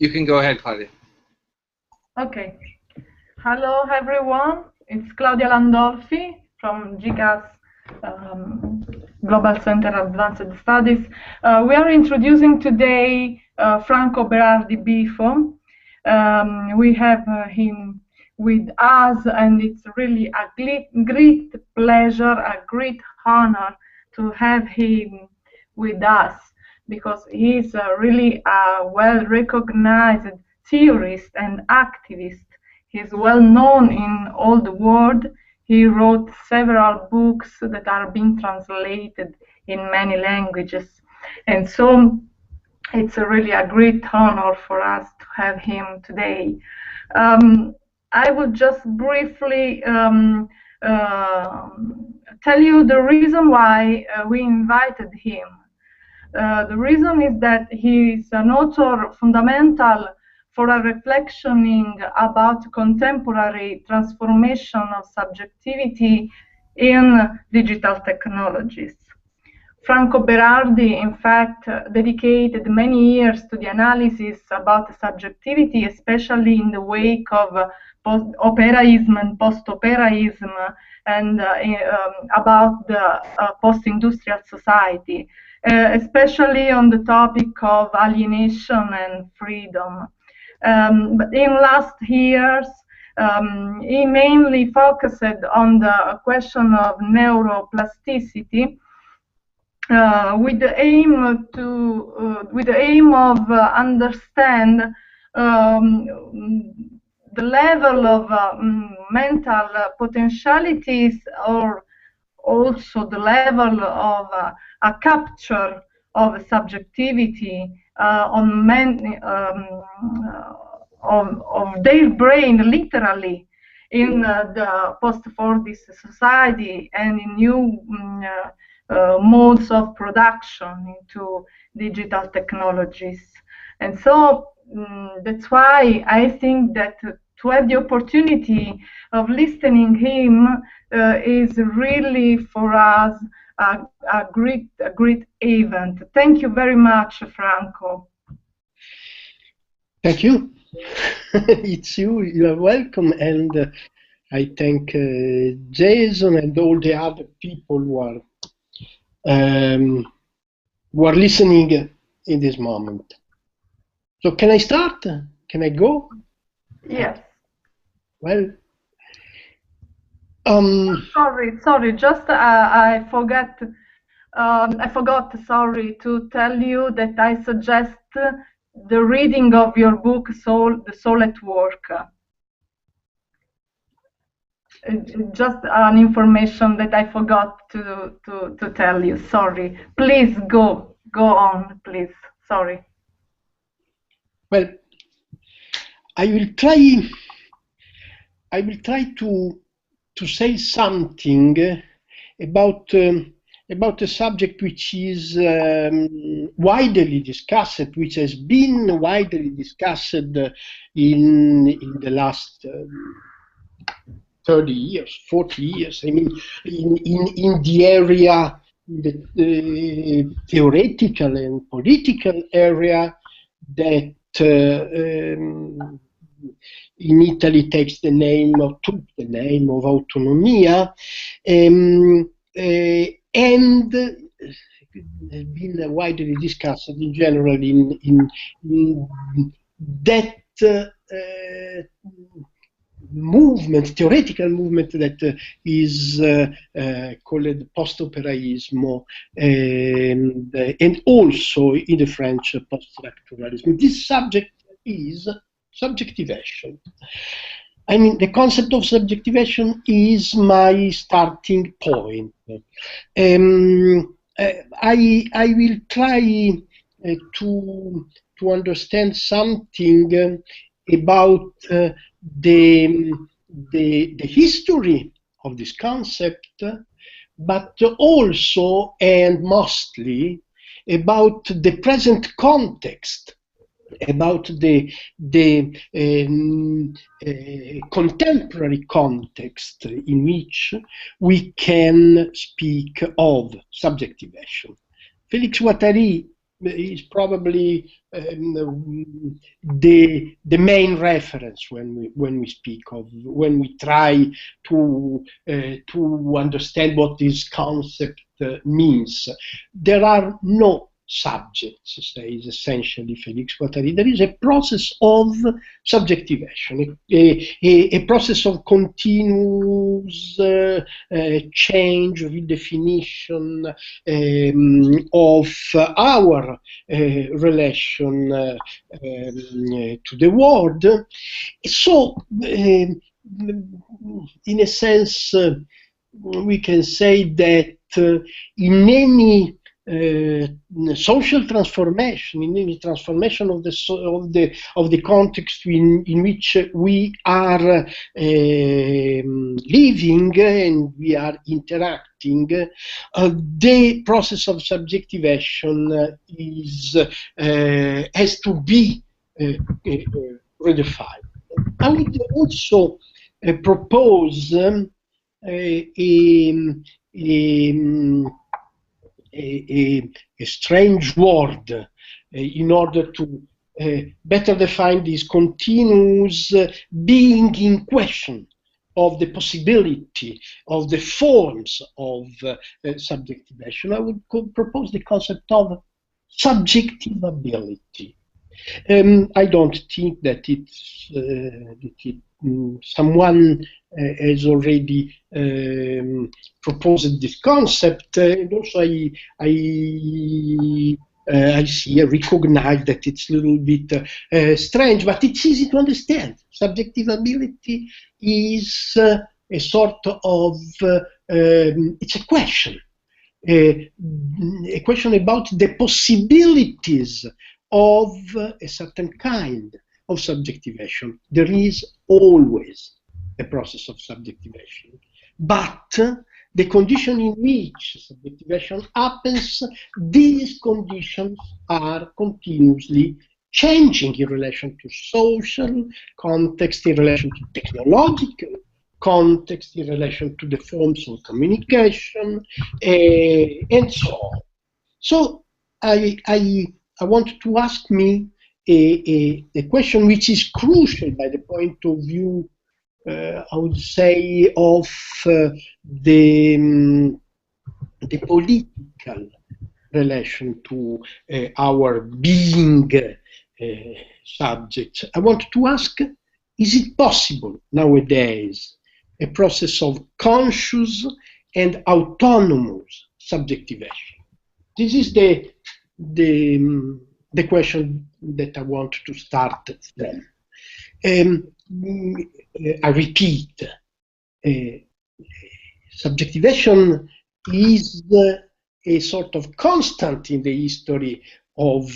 You can go ahead, Claudia. Okay. Hello, everyone. It's Claudia Landolfi from GICAS Global Center Advanced Studies. We are introducing today Franco Berardi Bifo. We have him with us, and it's really a great pleasure, a great honor to have him with us, because he's really a well-recognized theorist and activist. He's well known in all the world. He wrote several books that are being translated in many languages. And so it's really a great honor for us to have him today. I will just briefly tell you the reason why we invited him. The reason is that he is an author fundamental for a reflection about contemporary transformation of subjectivity in digital technologies. Franco Berardi, in fact, dedicated many years to the analysis about subjectivity, especially in the wake of operaism and post-operaism, and about the post-industrial society, especially on the topic of alienation and freedom. But in last years, he mainly focused on the question of neuroplasticity, with the aim of understand the level of mental potentialities, or also the level of a capture of subjectivity on many of their brain, literally, in the post-Fordist society and in new modes of production into digital technologies. And so that's why I think that to have the opportunity of listening him is really for us a great event. Thank you very much, Franco. Thank you. It's you. You are welcome, and I thank Jason and all the other people who are listening in this moment. So can I start? Can I go? Yes. Well, sorry. Just I forgot. Sorry, to tell you that I suggest the reading of your book, The Soul at Work. Just an information that I forgot to tell you. Sorry. Please go on, please. Sorry. Well, I will try to say something about a subject which is widely discussed, which has been widely discussed in the last 30 years, 40 years. I mean, in the area, the theoretical and political area that in Italy took the name of autonomia, and has been widely discussed in general in that theoretical movement that is called post-operaismo, and also in the French post-structuralism. This subject is subjectivation. I mean, the concept of subjectivation is my starting point. I will try to understand something about the history of this concept, but also and mostly about the present context, about the contemporary context in which we can speak of subjectivation. Félix Guattari is probably the main reference when we speak of, when we try to understand what this concept means. There are no subjects, says essentially Félix Guattari. There is a process of subjectivation, a process of continuous change, redefinition of our relation to the world. So, in a sense, we can say that in any social transformation, in any transformation of the context in which we are living and we are interacting, the process of subjectivation has to be redefined. I would also propose a strange word in order to better define this continuous being in question of the possibility of the forms of subjectivation. I would propose the concept of subjectivability. I don't think that someone has already proposed this concept, and also I see, I recognize that it's a little bit strange, but it's easy to understand. Subjectivability is a sort of, it's a question. A question about the possibilities of a certain kind of subjectivation. There is always a process of subjectivation, but the condition in which subjectivation happens, these conditions are continuously changing in relation to social context, in relation to technological context, in relation to the forms of communication, and so on. So I want to ask me a question which is crucial by the point of view, I would say, of the political relation to our being subjects. I want to ask, is it possible nowadays a process of conscious and autonomous subjectivation? This is the question that I want to start from. I repeat, subjectivation is a sort of constant in the history of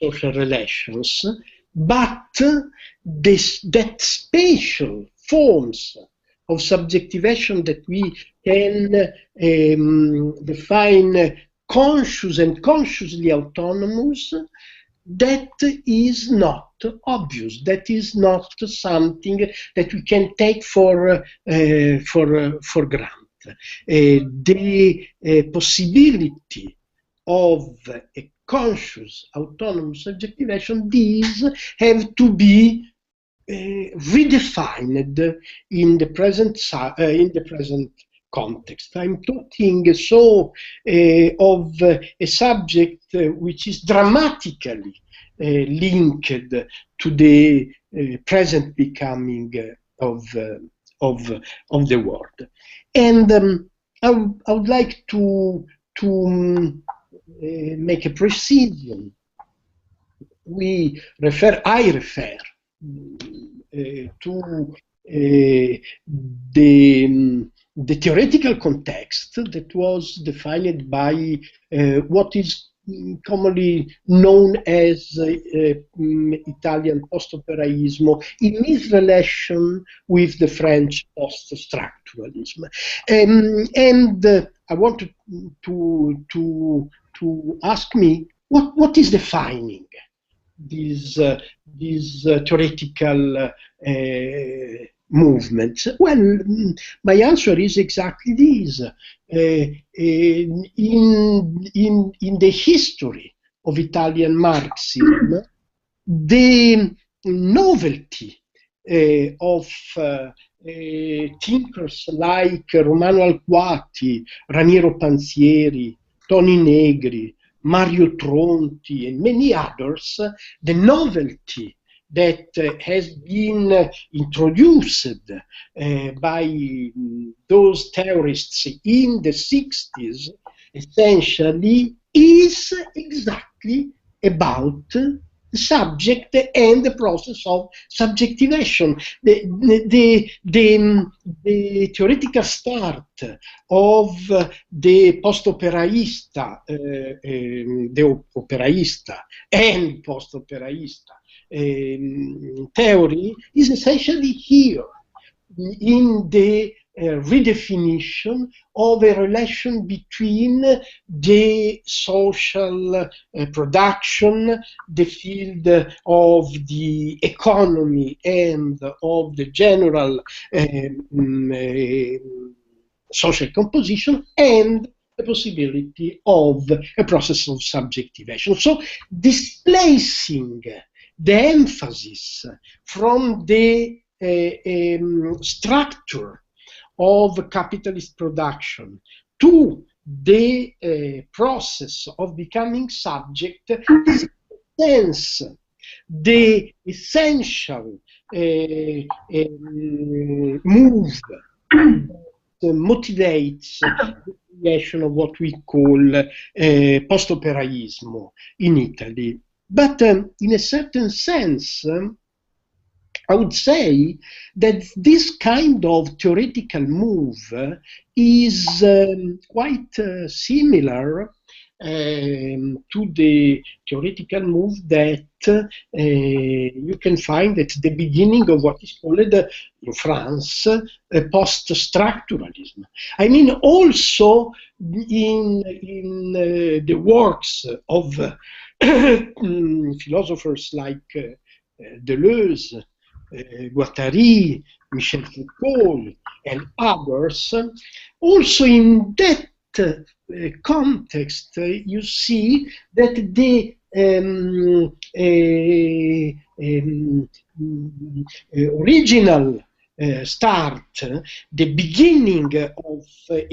social relations, but that spatial forms of subjectivation that we can define conscious and consciously autonomous, that is not obvious. That is not something that we can take for granted. The possibility of a conscious autonomous subjectivation, these have to be redefined in the present context. I'm talking so of a subject which is dramatically linked to the present becoming of the world. And I would like to make a precision. I refer to the theoretical context that was defined by what is commonly known as Italian post-operaismo in its relation with the French post-structuralism. And I want to ask me, what is defining this theoretical movements? Well, my answer is exactly this. In the history of Italian Marxism, the novelty of thinkers like Romano Alquati, Raniero Panzieri, Toni Negri, Mario Tronti, and many others, the novelty that has been introduced by those theorists in the 60s, essentially, is exactly about the subject and the process of subjectivation. The theoretical start of the post-operaista, the operaista and post-operaista theory is essentially here in the redefinition of a relation between the social production, the field of the economy, and of the general social composition, and the possibility of a process of subjectivation. So displacing the emphasis from the structure of capitalist production to the process of becoming subject is, in a sense, the essential move that motivates the creation of what we call post-operaismo in Italy. But in a certain sense, I would say that this kind of theoretical move is quite similar to the theoretical move that you can find at the beginning of what is called in France post-structuralism. I mean, also in the works of philosophers like Deleuze, Guattari, Michel Foucault, and others. Also in that context, you see that the original start, the beginning of a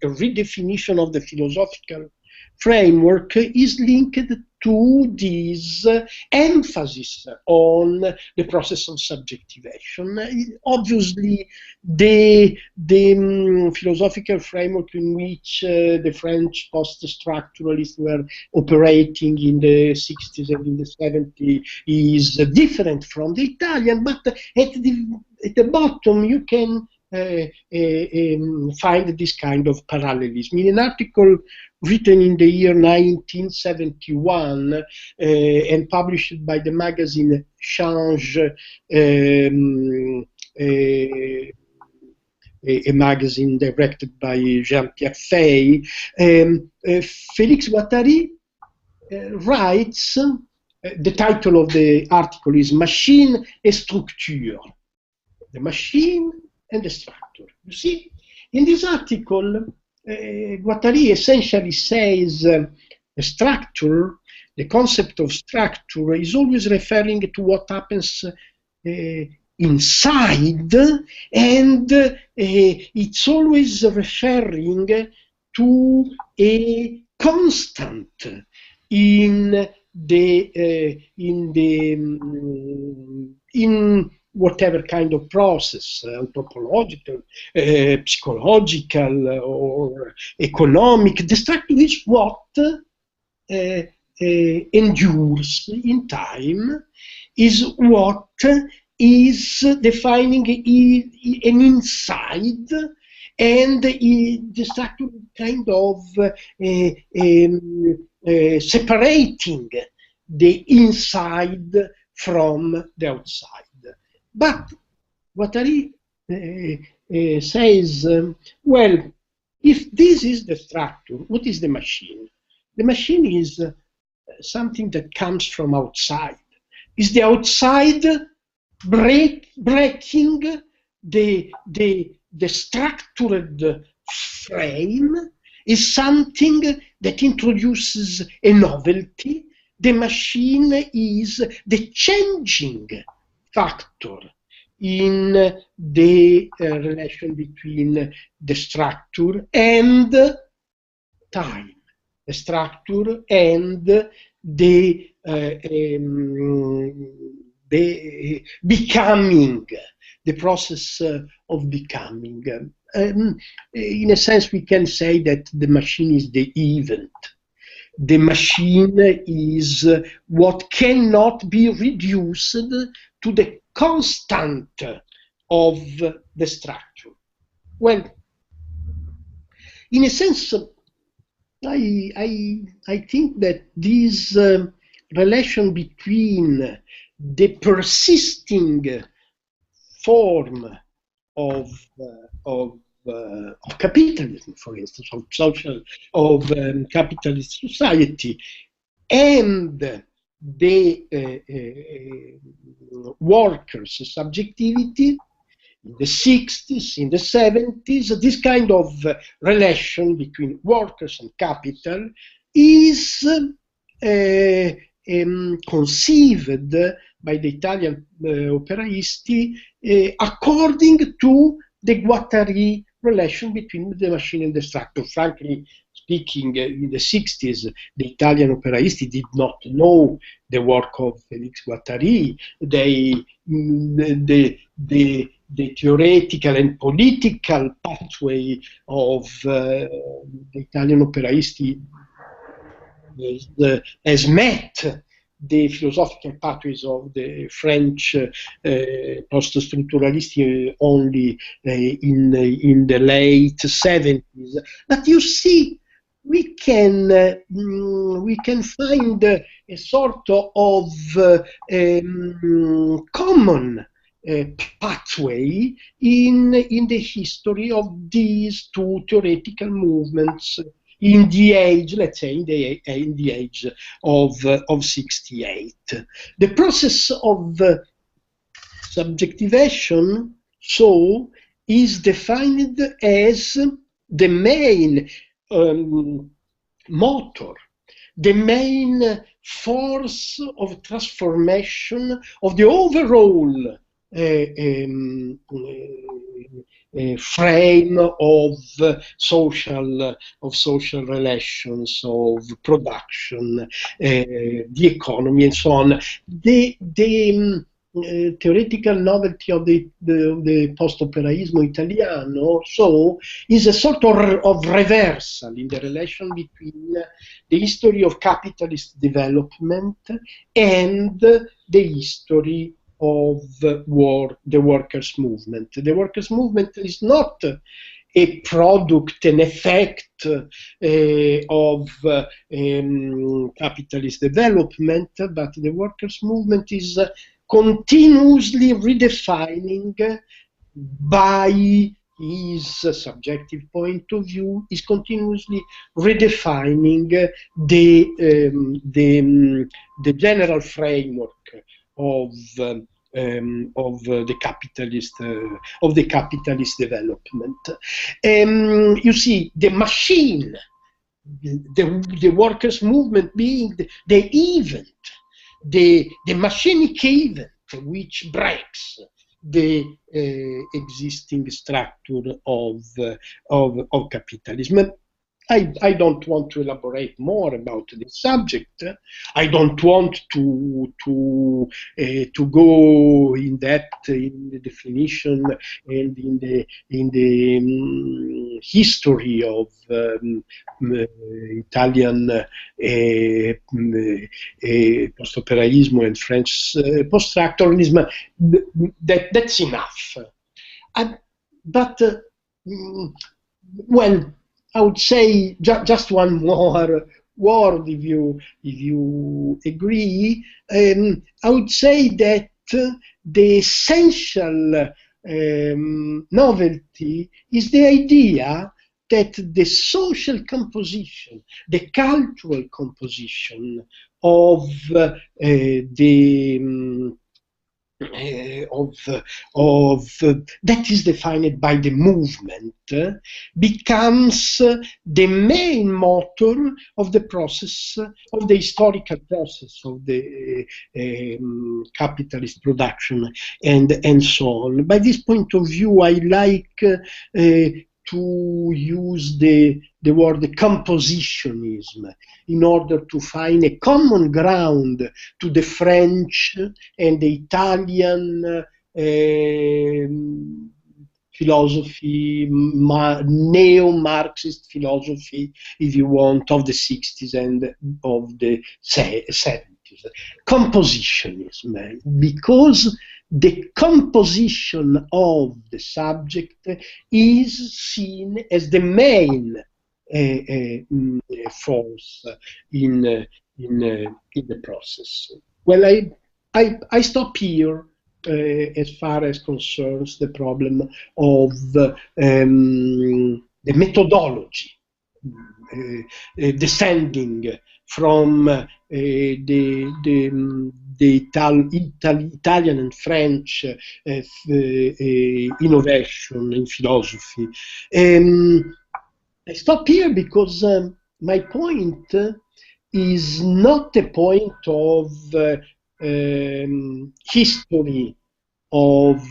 redefinition of the philosophical framework is linked to this emphasis on the process of subjectivation. Obviously, the philosophical framework in which the French post-structuralists were operating in the 60s and in the 70s is different from the Italian, but at the bottom you can find this kind of parallelism. In an article written in the year 1971 and published by the magazine Change, a magazine directed by Jean-Pierre Fay, Félix Guattari writes, the title of the article is Machine et Structure, the machine and the structure. You see, in this article, Guattari essentially says the structure, the concept of structure is always referring to what happens inside, and it's always referring to a constant in whatever kind of process, anthropological, psychological, or economic. The structure is what endures in time, is what is defining an inside, and the structure kind of separating the inside from the outside. But Guattari says, well, if this is the structure, what is the machine? The machine is something that comes from outside. Is the outside breaking the structured frame is something that introduces a novelty. The machine is the changing factor in the relation between the structure and time, the structure and the becoming, the process of becoming. In a sense, we can say that the machine is the event. The machine is what cannot be reduced to the constant of the structure. Well, in a sense, I think that this relation between the persisting form of capitalism, for instance, of capitalist society, and the workers' subjectivity in the 60s, in the 70s, this kind of relation between workers and capital is conceived by the Italian operaisti according to the Guattari relation between the machine and the structure. Frankly speaking, in the 60s, the Italian operaisti did not know the work of Felix Guattari. The theoretical and political pathway of the Italian operaisti has met the philosophical pathways of the French post-structuralists only in the late 70s. But you see, we can find a sort of common pathway in the history of these two theoretical movements in the age, let's say, in the age of 68. The process of subjectivation, so, is defined as the main motor, the main force of transformation of the overall frame of social relations, of production, the economy, and so on. The theoretical novelty of the post-operaismo italiano, so, is a sort of reversal in the relation between the history of capitalist development and the history of the workers' movement. The workers' movement is not a product, an effect of capitalist development, but the workers' movement is continuously redefining, by his subjective point of view, is continuously redefining the general framework of the capitalist development. You see, the machine, the workers' movement being the event, the machinic event which breaks the existing structure of capitalism. I don't want to elaborate more about this subject. I don't want to go in depth in the definition and in the history of Italian post-operaismo and French post-structuralism. That's enough. But well, I would say just one more word, if you agree. I would say that the essential novelty is the idea that the social composition, the cultural composition of the that is defined by the movement, becomes the main motor of the process, of the historical process of the capitalist production, and so on. By this point of view, I like to use the word compositionism in order to find a common ground to the French and the Italian philosophy, neo-Marxist philosophy, if you want, of the 60s and of the 70s. Compositionism, because the composition of the subject is seen as the main force in the process. Well, I stop here as far as concerns the problem of the methodology, descending from the Italian and French innovation in philosophy. I stop here because my point is not a point of history of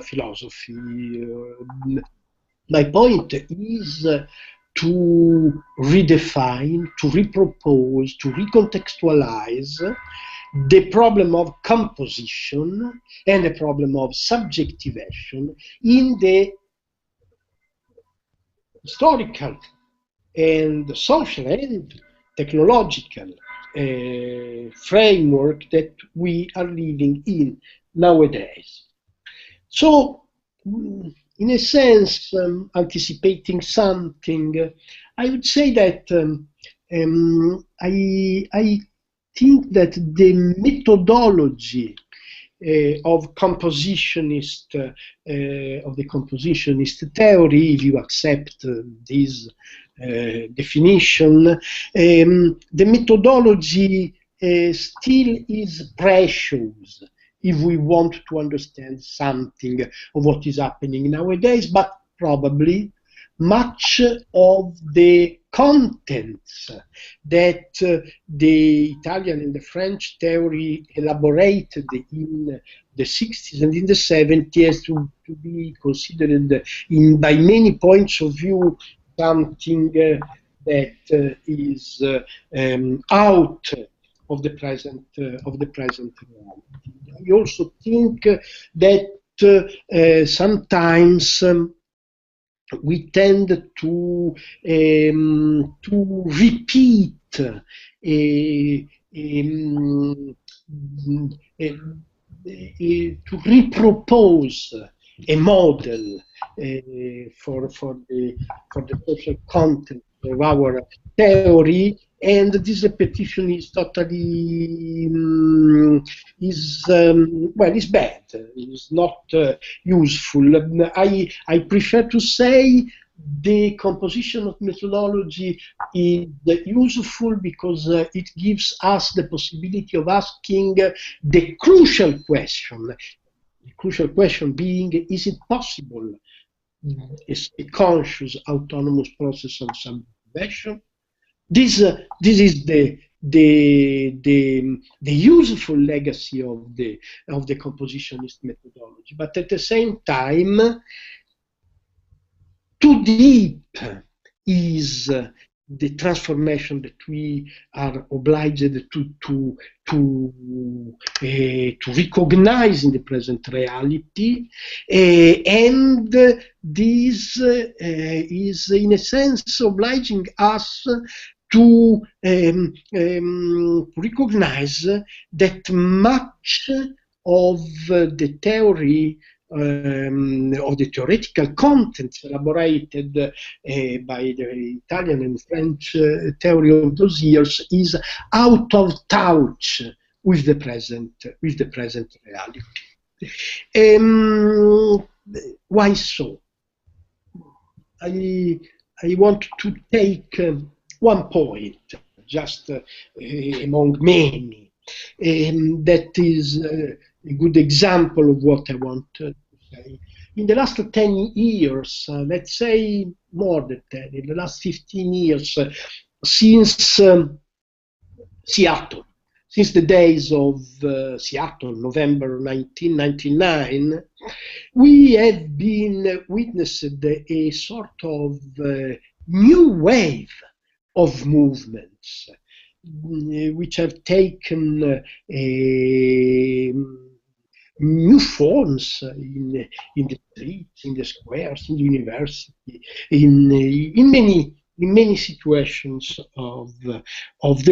philosophy. My point is to redefine, to repropose, to recontextualize the problem of composition and the problem of subjectivation in the historical and social and technological framework that we are living in nowadays. So, in a sense, anticipating something, I would say that I think that the methodology of the compositionist theory, if you accept this definition, the methodology still is precious if we want to understand something of what is happening nowadays, but probably much of the contents that the Italian and the French theory elaborated in the 60s and in the 70s to be considered by many points of view something that is out of the present reality. I also think that sometimes we tend to repeat to repropose a model for the social content of our theory, and this repetition is totally is bad. It's not useful. I prefer to say the composition of methodology is useful because it gives us the possibility of asking the crucial question. The crucial question being, is it possible a conscious autonomous process of subjectivation? This is the useful legacy of the compositionist methodology, but at the same time, too deep is the transformation that we are obliged to recognize in the present reality, and this is in a sense obliging us to recognize that much of the theory of the theoretical contents elaborated by the Italian and French theory of those years is out of touch with the present reality. Why so? I want to take one point, just among many, that is a good example of what I want to say. In the last 10 years, let's say more than 10, in the last 15 years, since Seattle, since the days of Seattle, November 1999, we have been witnessed a sort of new wave of movements which have taken new forms in the streets, in the squares, in the university, in many situations of the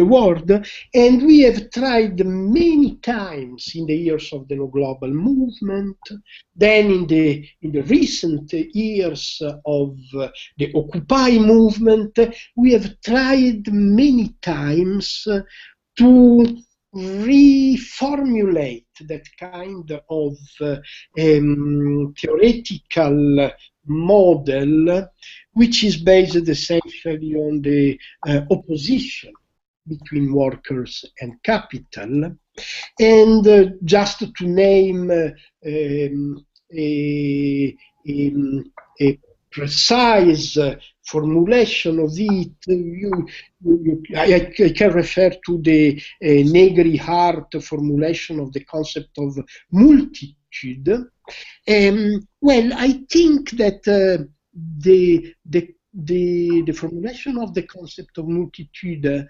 world, and we have tried many times in the years of the no global movement, then in the recent years of the Occupy movement, we have tried many times to reformulate that kind of theoretical model, which is based essentially on the opposition between workers and capital. And just to name a precise formulation of it, I can refer to the Negri Hart formulation of the concept of multitude. Well, I think that the formulation of the concept of multitude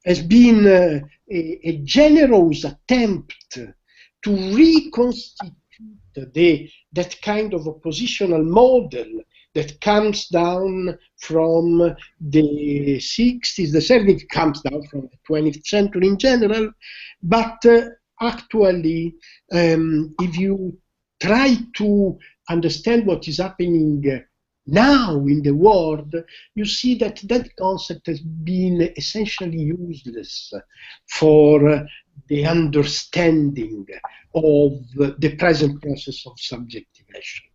has been a generous attempt to reconstitute that kind of oppositional model that comes down from the 60s, the 70s, comes down from the 20th century in general, but actually, if you try to understand what is happening now in the world, you see that that concept has been essentially useless for the understanding of the present process of subjectivation.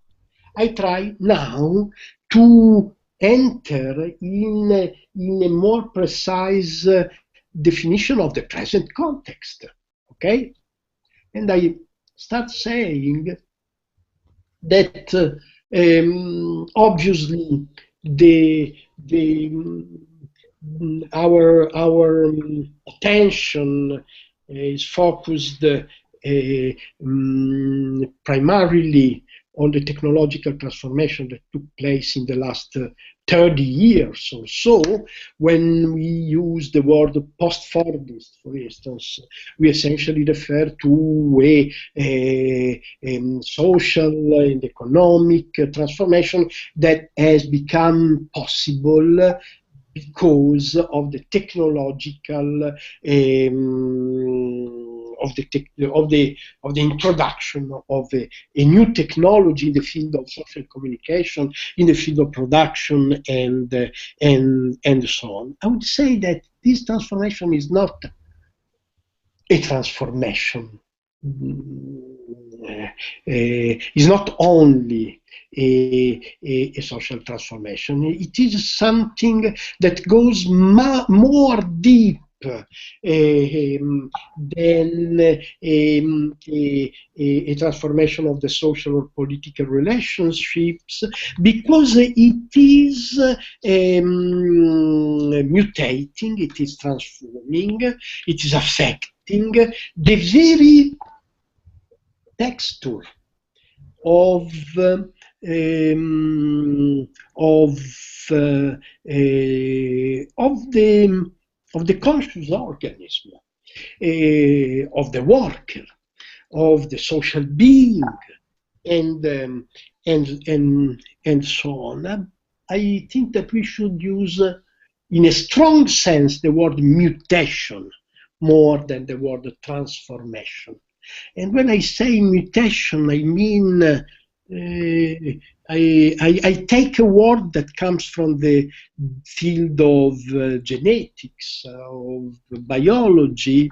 I try now to enter in a more precise definition of the present context, okay? And I start saying that obviously our attention is focused primarily on the technological transformation that took place in the last 30 years or so. When we use the word post-Fordist, for instance, we essentially refer to a social and economic transformation that has become possible because of the technological of the introduction of a new technology in the field of social communication, in the field of production, and so on. I would say that this transformation is not a transformation. Is not only a social transformation. It is something that goes more deep than a transformation of the social or political relationships, because it is mutating, it is transforming, it is affecting the very texture of the conscious organism, of the worker, of the social being, and so on. I think that we should use, in a strong sense, the word mutation more than the word transformation. And when I say mutation, I mean I take a word that comes from the field of genetics, of biology,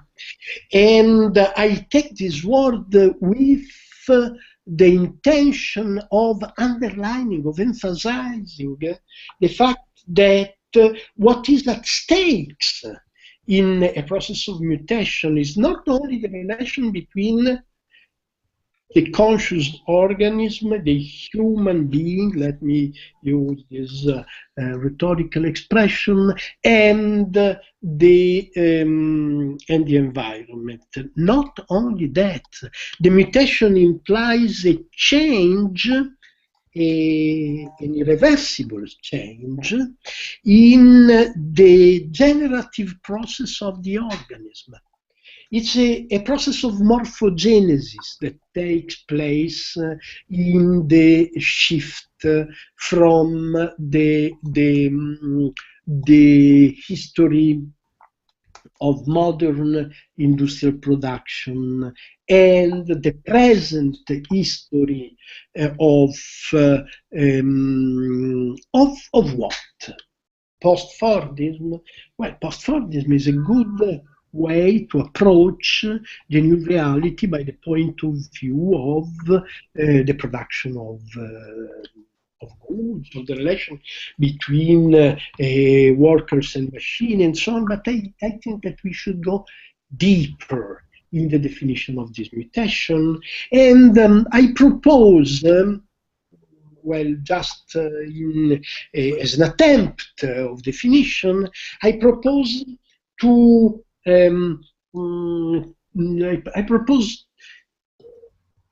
and I take this word with the intention of underlining, of emphasizing the fact that what is at stake in a process of mutation is not only the relation between the conscious organism, the human being, let me use this rhetorical expression, and the environment. Not only that, the mutation implies a change, an irreversible change in the generative process of the organism. It's a process of morphogenesis that takes place in the shift from the history of modern industrial production and the present history of what? Post-Fordism? Well, post-Fordism is a good way to approach the new reality by the point of view of the production of goods, of the relation between workers and machine and so on. But I think that we should go deeper in the definition of this mutation. And I propose well, just as an attempt of definition, I propose to I propose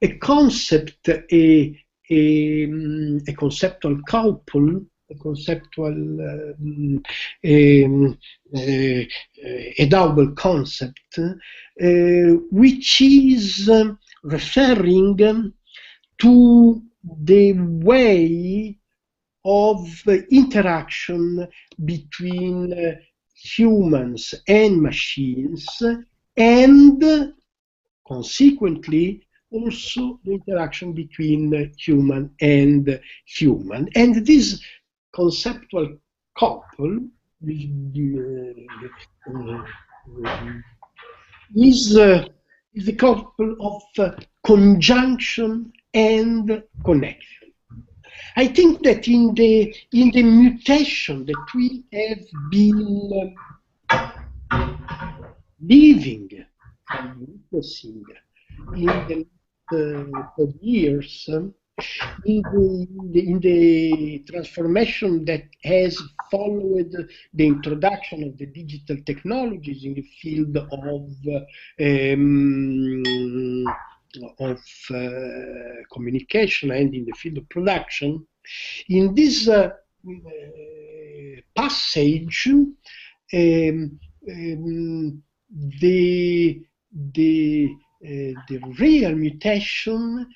a concept, a conceptual couple, a conceptual, a double concept, which is referring to the way of interaction between humans and machines, and consequently also the interaction between human and human. And this conceptual couple is the couple of conjunction and connection. I think that in the mutation that we have been living and witnessing in the years, in the transformation that has followed the introduction of the digital technologies in the field of communication and in the field of production, in this passage, the real mutation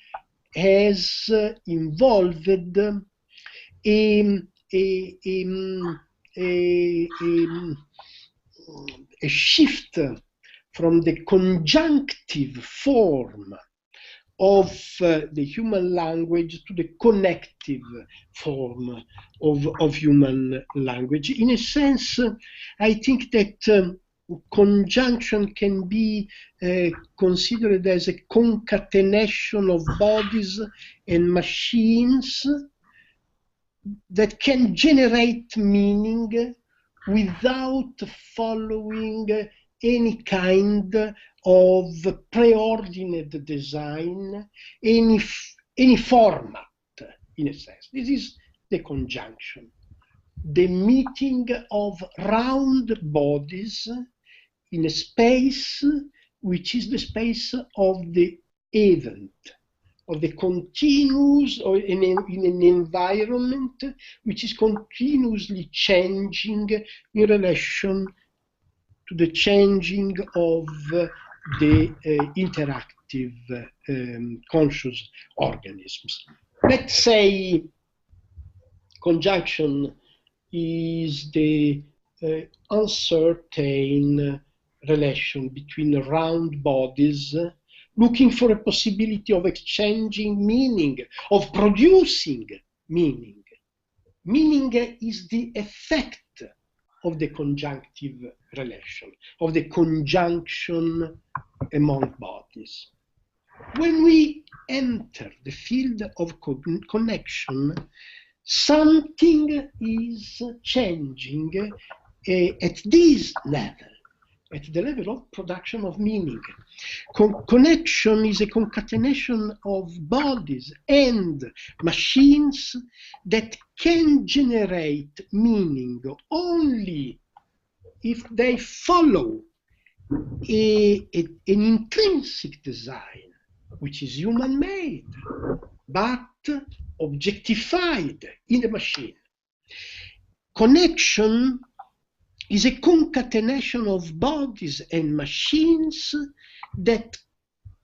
has involved a shift from the conjunctive form of the human language to the connective form of human language. In a sense, I think that conjunction can be considered as a concatenation of bodies and machines that can generate meaning without following any kind of preordinate design, any format, in a sense. This is the conjunction, the meeting of round bodies in a space which is the space of the event, of the continuous, or in an environment which is continuously changing in relation to the changing of the interactive conscious organisms. Let's say conjunction is the uncertain relation between round bodies looking for a possibility of exchanging meaning, of producing meaning. Meaning is the effect of the conjunctive relation, of the conjunction among bodies. When we enter the field of connection, something is changing at this level. at the level of production of meaning. Connection is a concatenation of bodies and machines that can generate meaning only if they follow an intrinsic design, which is human-made, but objectified in the machine. Connection is a concatenation of bodies and machines that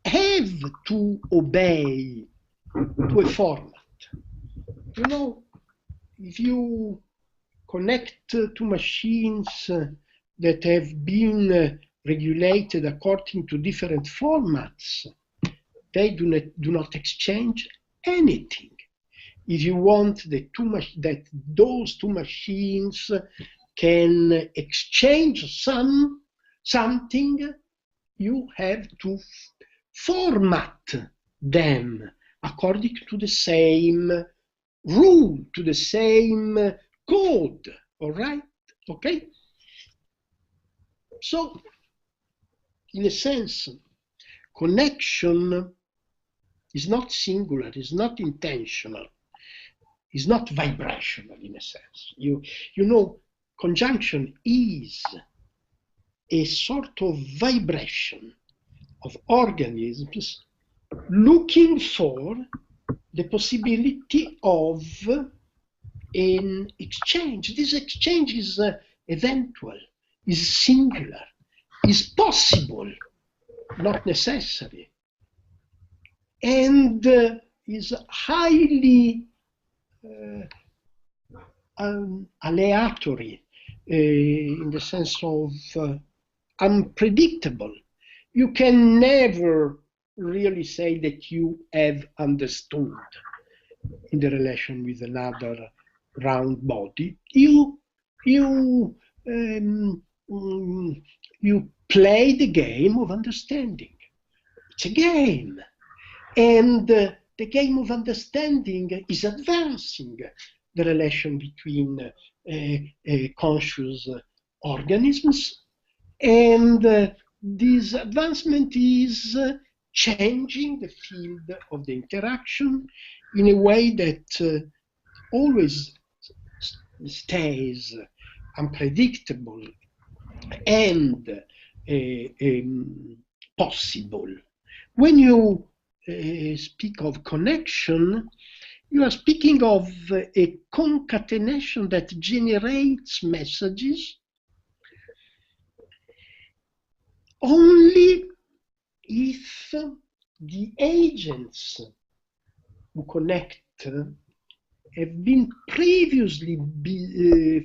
have to obey to a format. You know, if you connect to machines that have been regulated according to different formats, they do not exchange anything. If you want that those two machines can exchange something, you have to format them according to the same rule, to the same code. All right? Okay? So, in a sense, connection is not singular, is not intentional, is not vibrational in a sense. You know, conjunction is a sort of vibration of organisms looking for the possibility of an exchange. This exchange is eventual, is singular, is possible, not necessary, and is highly aleatory, in the sense of unpredictable. You can never really say that you have understood in the relation with another round body. You play the game of understanding. It's a game, and the game of understanding is advancing the relation between conscious organisms, and this advancement is changing the field of the interaction in a way that always stays unpredictable and possible. When you speak of connection, you are speaking of a concatenation that generates messages only if the agents who connect have been previously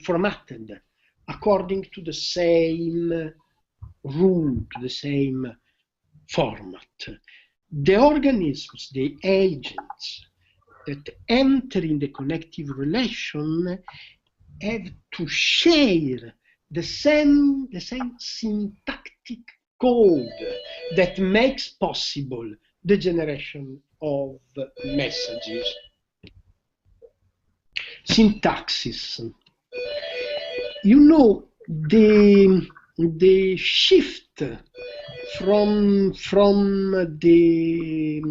formatted according to the same rule, to the same format. The organisms, the agents that enter in the connective relation have to share the same syntactic code that makes possible the generation of messages. Syntaxis. You know, the shift from the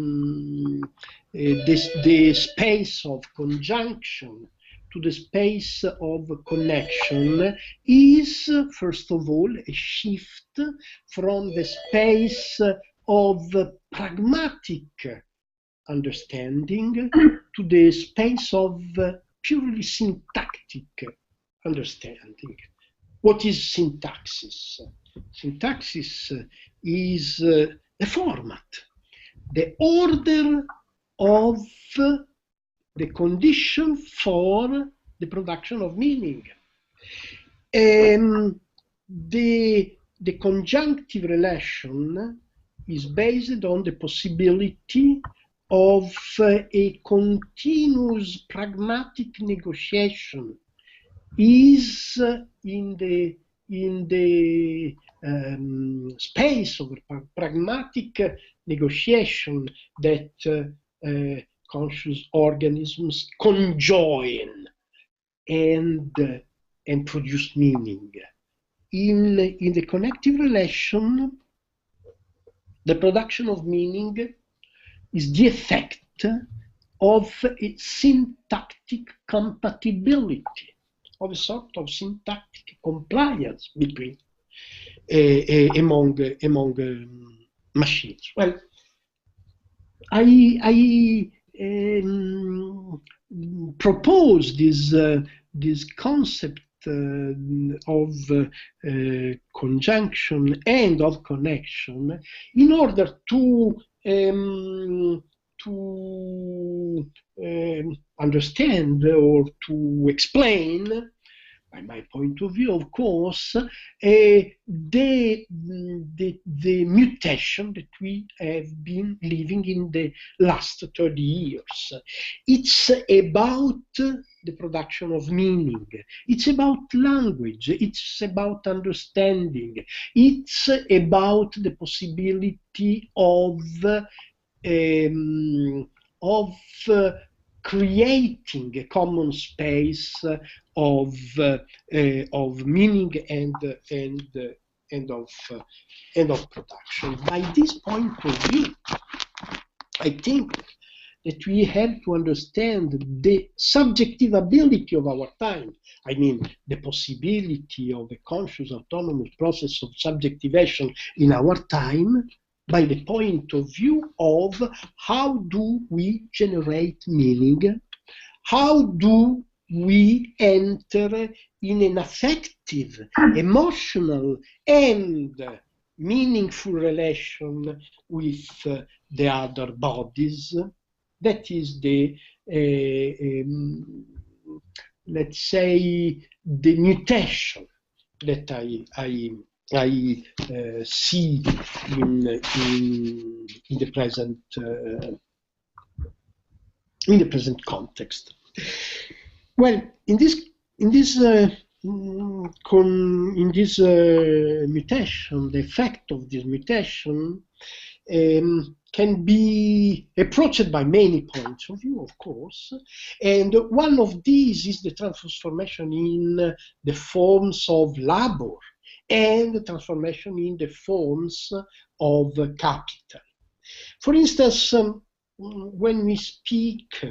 space of conjunction to the space of connection is, first of all, a shift from the space of pragmatic understanding to the space of purely syntactic understanding. What is syntaxis? Syntaxis is the format, the order of the condition for the production of meaning. The conjunctive relation is based on the possibility of a continuous pragmatic negotiation, is in the space of pragmatic negotiation that conscious organisms conjoin and produce meaning. in the connective relation, the production of meaning is the effect of its syntactic compatibility, of a sort of syntactic compliance between among machines. Well, I propose this concept of conjunction and of connection in order to understand or to explain, by my point of view, of course, the mutation that we have been living in the last 30 years. It's about the production of meaning. It's about language. It's about understanding. It's about the possibility of creating a common space of meaning and of production. By this point of view, I think that we have to understand the subjective ability of our time. I mean, the possibility of a conscious, autonomous process of subjectivation in our time, by the point of view of how do we generate meaning, how do we enter in an affective, emotional, and meaningful relation with the other bodies. That is the, let's say, the mutation that I see in the present context. Well, in this mutation, the effect of this mutation can be approached by many points of view, of course, and one of these is the transformation in the forms of labor and the transformation in the forms of capital. For instance, when we speak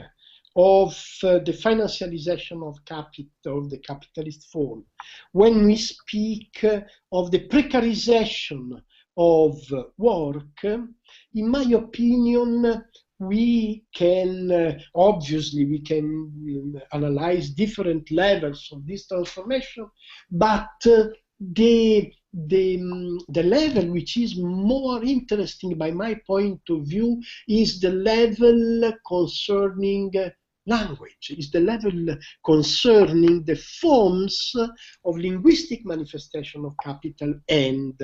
of the financialization of capital, the capitalist form, when we speak of the precarization of work, in my opinion, we can, obviously, we can analyze different levels of this transformation, but the level which is more interesting by my point of view is the level concerning language, is the level concerning the forms of linguistic manifestation of capital and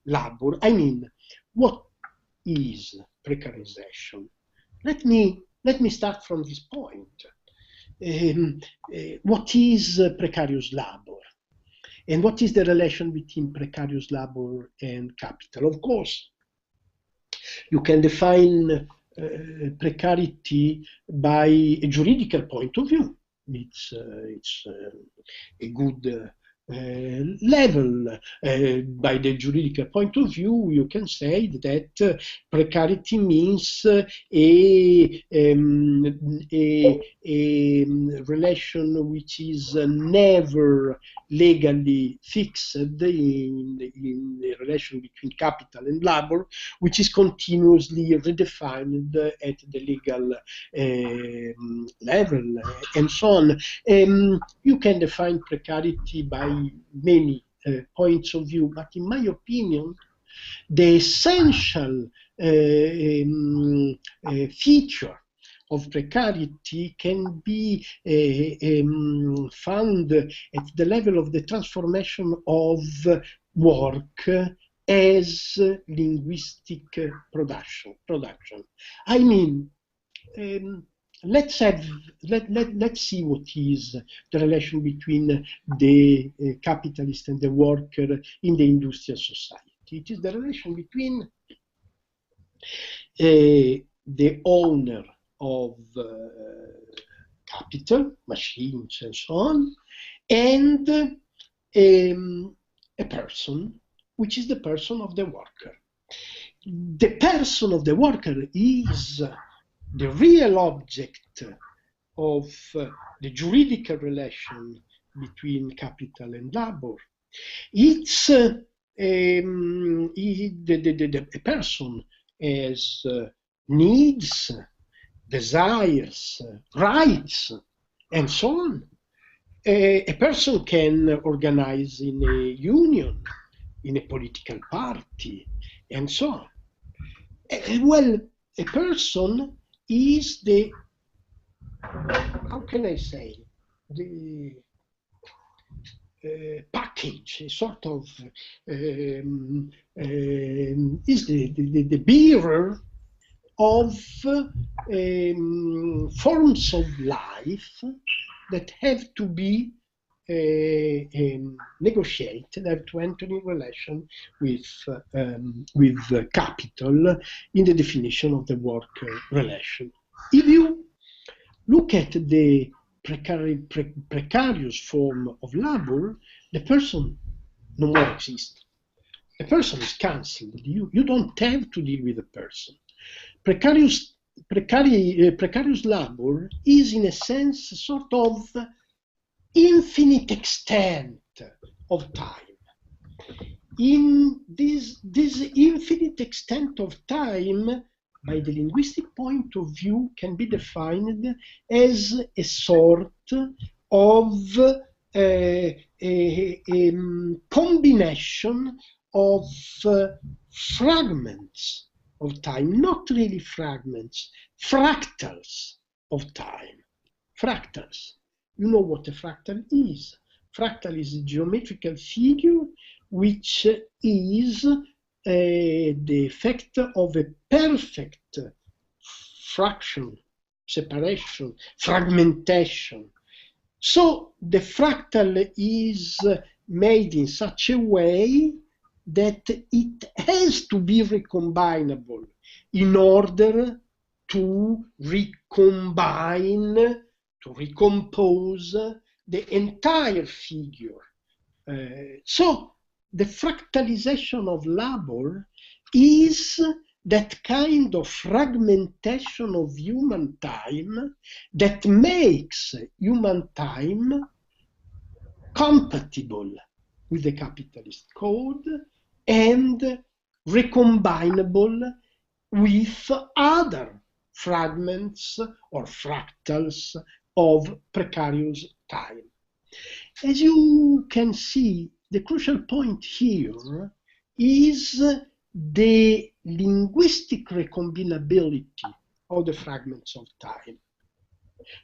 labor. I mean, what is precarization? Let me start from this point. What is precarious labor? And what is the relation between precarious labor and capital? Of course, you can define precarity by a juridical point of view. It's a good level. By the juridical point of view, you can say that precarity means a relation which is never legally fixed in the relation between capital and labor, which is continuously redefined at the legal level, and so on. You can define precarity by many points of view, but in my opinion, the essential feature of precarity can be found at the level of the transformation of work as linguistic production. I mean, let's see what is the relation between the capitalist and the worker in the industrial society. It is the relation between the owner of capital, machines and so on, and a a person, which is the person of the worker. The person of the worker is the real object of the juridical relation between capital and labor. It's a person has needs, desires, rights, and so on. A person can organize in a union, in a political party, and so on. Well, a person is the, how can I say, the package, a sort of, is the bearer of forms of life that have to be negotiated, have to enter in relation with capital in the definition of the work relation. If you look at the precarious form of labor, the person no more exists. The person is cancelled. You don't have to deal with the person. Precarious labor is, in a sense, a sort of infinite extent of time. In this infinite extent of time, by the linguistic point of view, can be defined as a sort of a combination of fragments of time, not really fragments, fractals of time. Fractals. You know what a fractal is. Fractal is a geometrical figure which is the effect of a perfect fraction, separation, fragmentation. So the fractal is made in such a way that it has to be recombinable in order to recombine, to recompose the entire figure. So the fractalization of labor is that kind of fragmentation of human time that makes human time compatible with the capitalist code and recombinable with other fragments or fractals of precarious time. As you can see, the crucial point here is the linguistic recombinability of the fragments of time.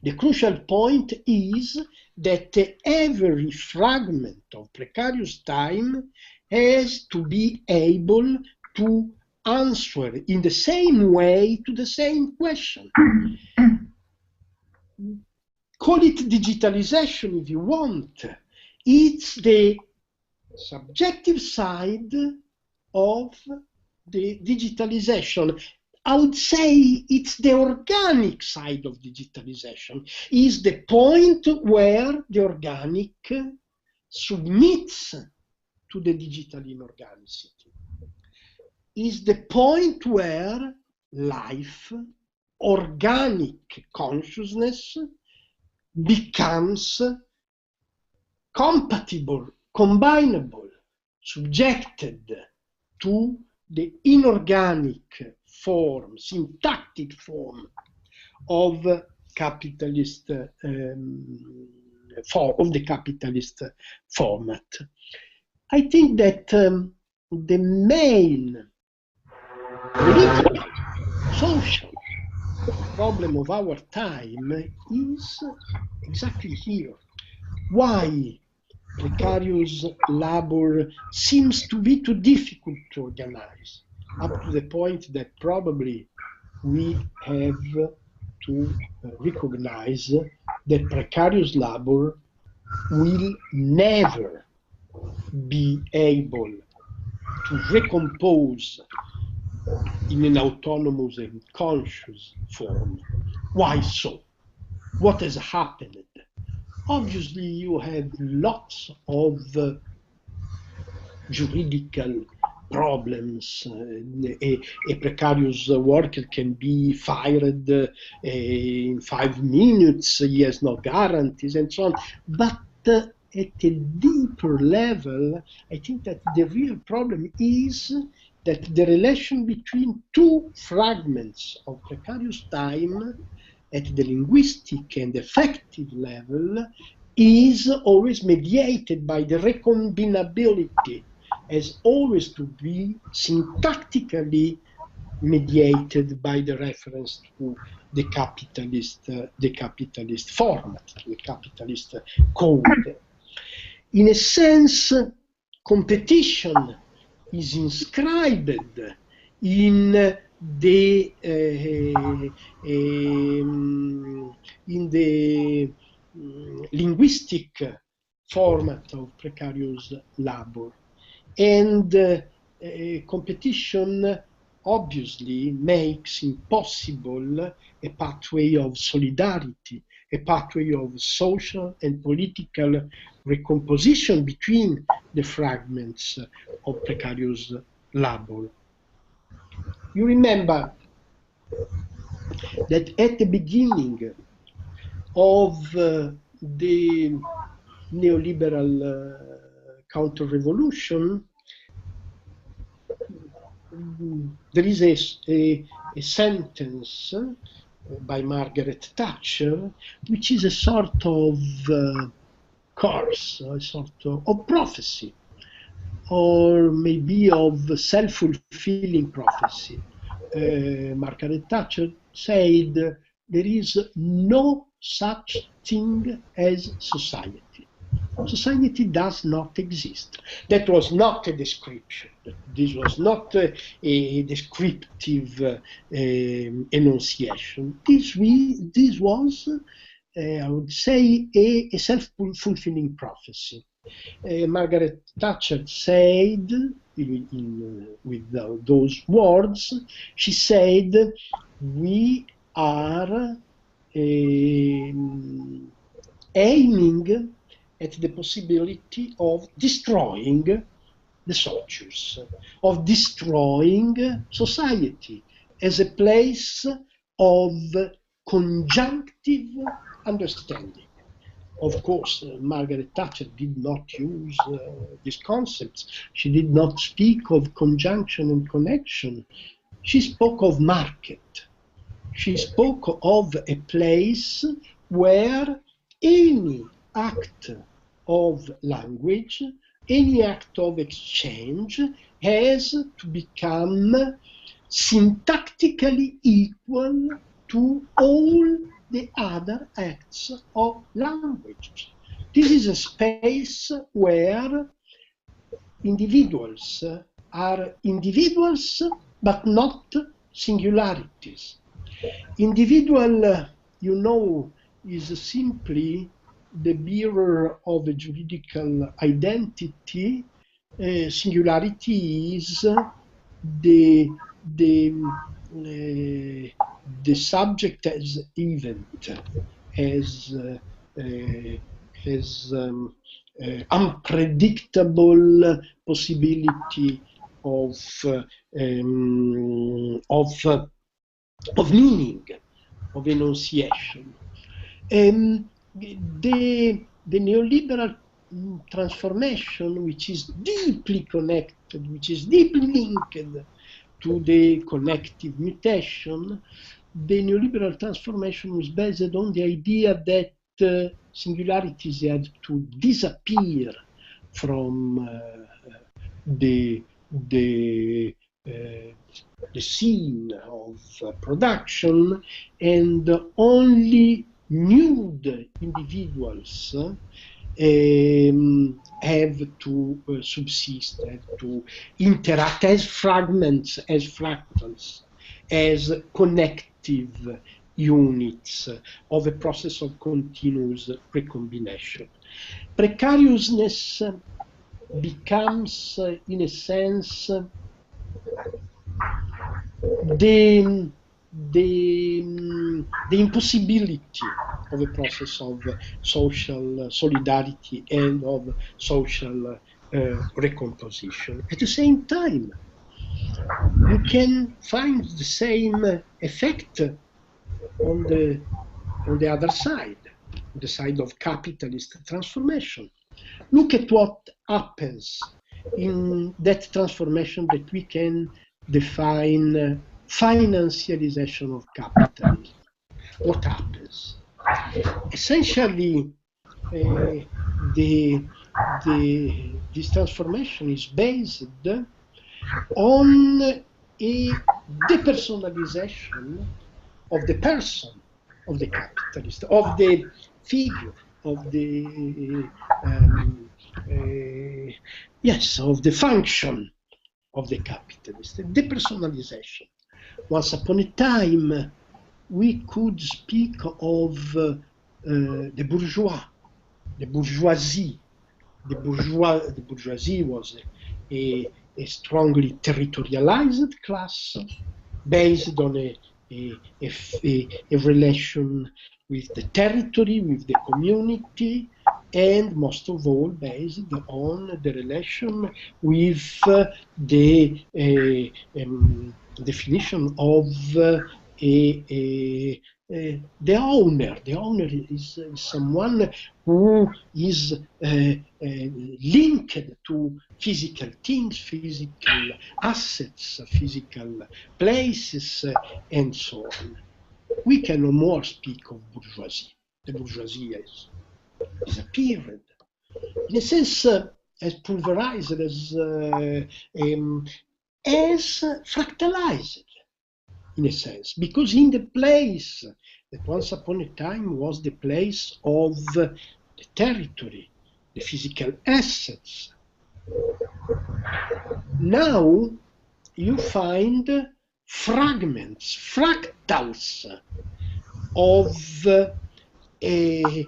The crucial point is that every fragment of precarious time has to be able to answer in the same way to the same question. Call it digitalization if you want. It's the subjective side of the digitalization. I would say it's the organic side of digitalization, is the point where the organic submits to the digital inorganicity. Is the point where life, organic consciousness, becomes compatible, combinable, subjected to the inorganic form, syntactic form of capitalist of the capitalist format. I think that the main political, social problem of our time is exactly here. Why precarious labor seems to be too difficult to organize, up to the point that probably we have to recognize that precarious labor will never be able to recompose in an autonomous and conscious form. Why so? What has happened? Obviously, you have lots of juridical problems. A precarious worker can be fired in 5 minutes, he has no guarantees, and so on. But at a deeper level, I think that the real problem is that the relation between two fragments of precarious time at the linguistic and affective level is always mediated by the recombinability, as always to be syntactically mediated by the reference to the capitalist format, to the capitalist code. In a sense, competition is inscribed in the linguistic format of precarious labor, and competition obviously makes impossible a pathway of solidarity, a pathway of social and political recomposition between the fragments of precarious labor. You remember that at the beginning of the neoliberal counter-revolution, there is a sentence by Margaret Thatcher, which is a sort of curse, a sort of prophecy, or maybe of self-fulfilling prophecy. Margaret Thatcher said, there is no such thing as society. Society does not exist. That was not a description. This was not a descriptive enunciation. This was, I would say, a self-fulfilling prophecy. Margaret Thatcher said, with those words, she said, we are aiming at the possibility of destroying the socius, of destroying society as a place of conjunctive understanding. Of course, Margaret Thatcher did not use these concepts. She did not speak of conjunction and connection. She spoke of market. She spoke of a place where any act of language, any act of exchange has to become syntactically equal to all the other acts of language. This is a space where individuals are individuals, but not singularities. Individual, you know, is simply the bearer of a juridical identity. Singularity is the subject as event, as unpredictable possibility of meaning, of enunciation. The neoliberal transformation, which is deeply connected, which is deeply linked to the connective mutation, the neoliberal transformation was based on the idea that singularities had to disappear from the scene of production, and only nude individuals have to subsist, have to interact as fragments, as fractals, as connective units of a process of continuous recombination. Precariousness becomes, in a sense, the impossibility of a process of social solidarity and of social recomposition. At the same time, you can find the same effect on the other side, the side of capitalist transformation. Look at what happens in that transformation that we can define financialization of capitalism. What happens? Essentially, this transformation is based on a depersonalization of the person, of the capitalist, of the figure, of the yes, of the function of the capitalist, depersonalization. Once upon a time, we could speak of the bourgeois, the bourgeoisie. The bourgeoisie was a strongly territorialized class based on a relation with the territory, with the community, and most of all based on the relation with the definition of the owner. The owner is someone who is linked to physical things, physical assets, physical places, and so on. We can no more speak of bourgeoisie. The bourgeoisie has disappeared. In a sense, as pulverized, as fractalized, in a sense, because in the place that once upon a time was the place of the territory, the physical assets, now you find fragments, fractals of a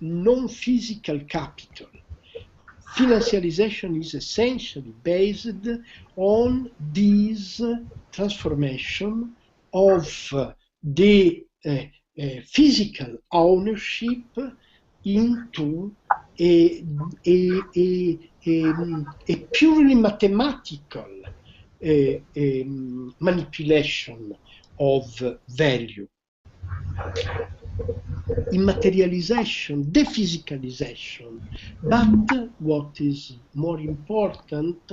non-physical capital. Financialization is essentially based on this transformation of the physical ownership into a purely mathematical manipulation of value. Immaterialization, dephysicalization, but what is more important,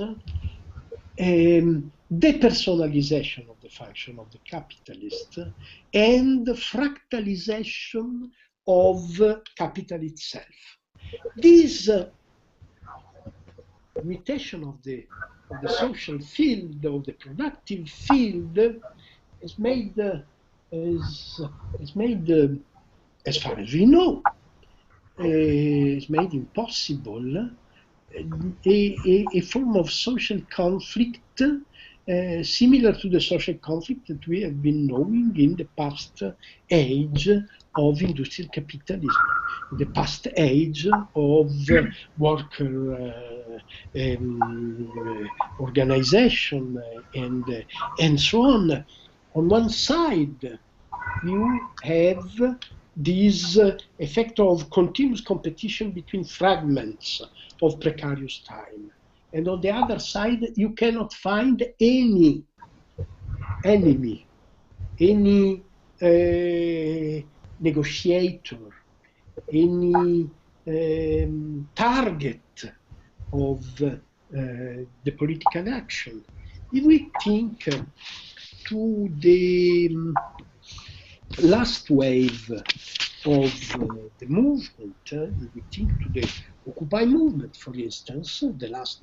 depersonalization of the function of the capitalist and fractalization of capital itself. This mutation of the social field, of the productive field, is made, as far as we know, is made impossible a form of social conflict similar to the social conflict that we have been knowing in the past age of industrial capitalism, in the past age of worker organization and so on. On one side, you have this effect of continuous competition between fragments of precarious time. And on the other side, you cannot find any enemy, any negotiator, any target of the political action. If we think to the last wave of the movement, if we think to the Occupy movement, for instance, in the last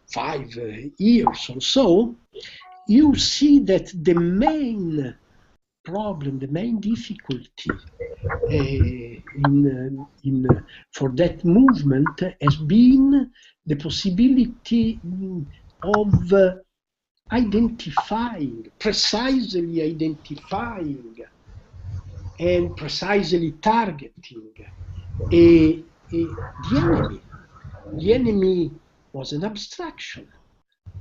5 years or so, you see that the main problem, the main difficulty for that movement has been the possibility of precisely identifying and precisely targeting the enemy. The enemy was an abstraction.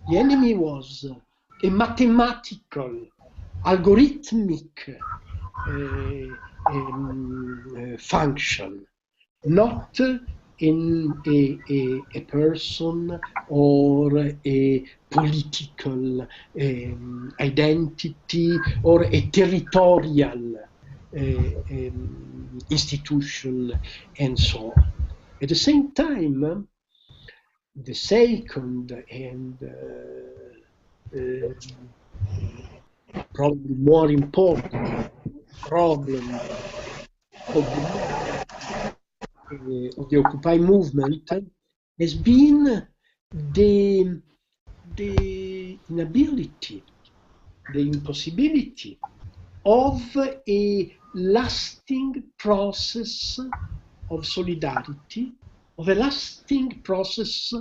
The enemy was a mathematical, algorithmic function, not in a person or a political identity or a territorial institution, and so on. At the same time, the second and probably more important problem of the Occupy movement has been the inability, the impossibility of a lasting process of solidarity, of a lasting process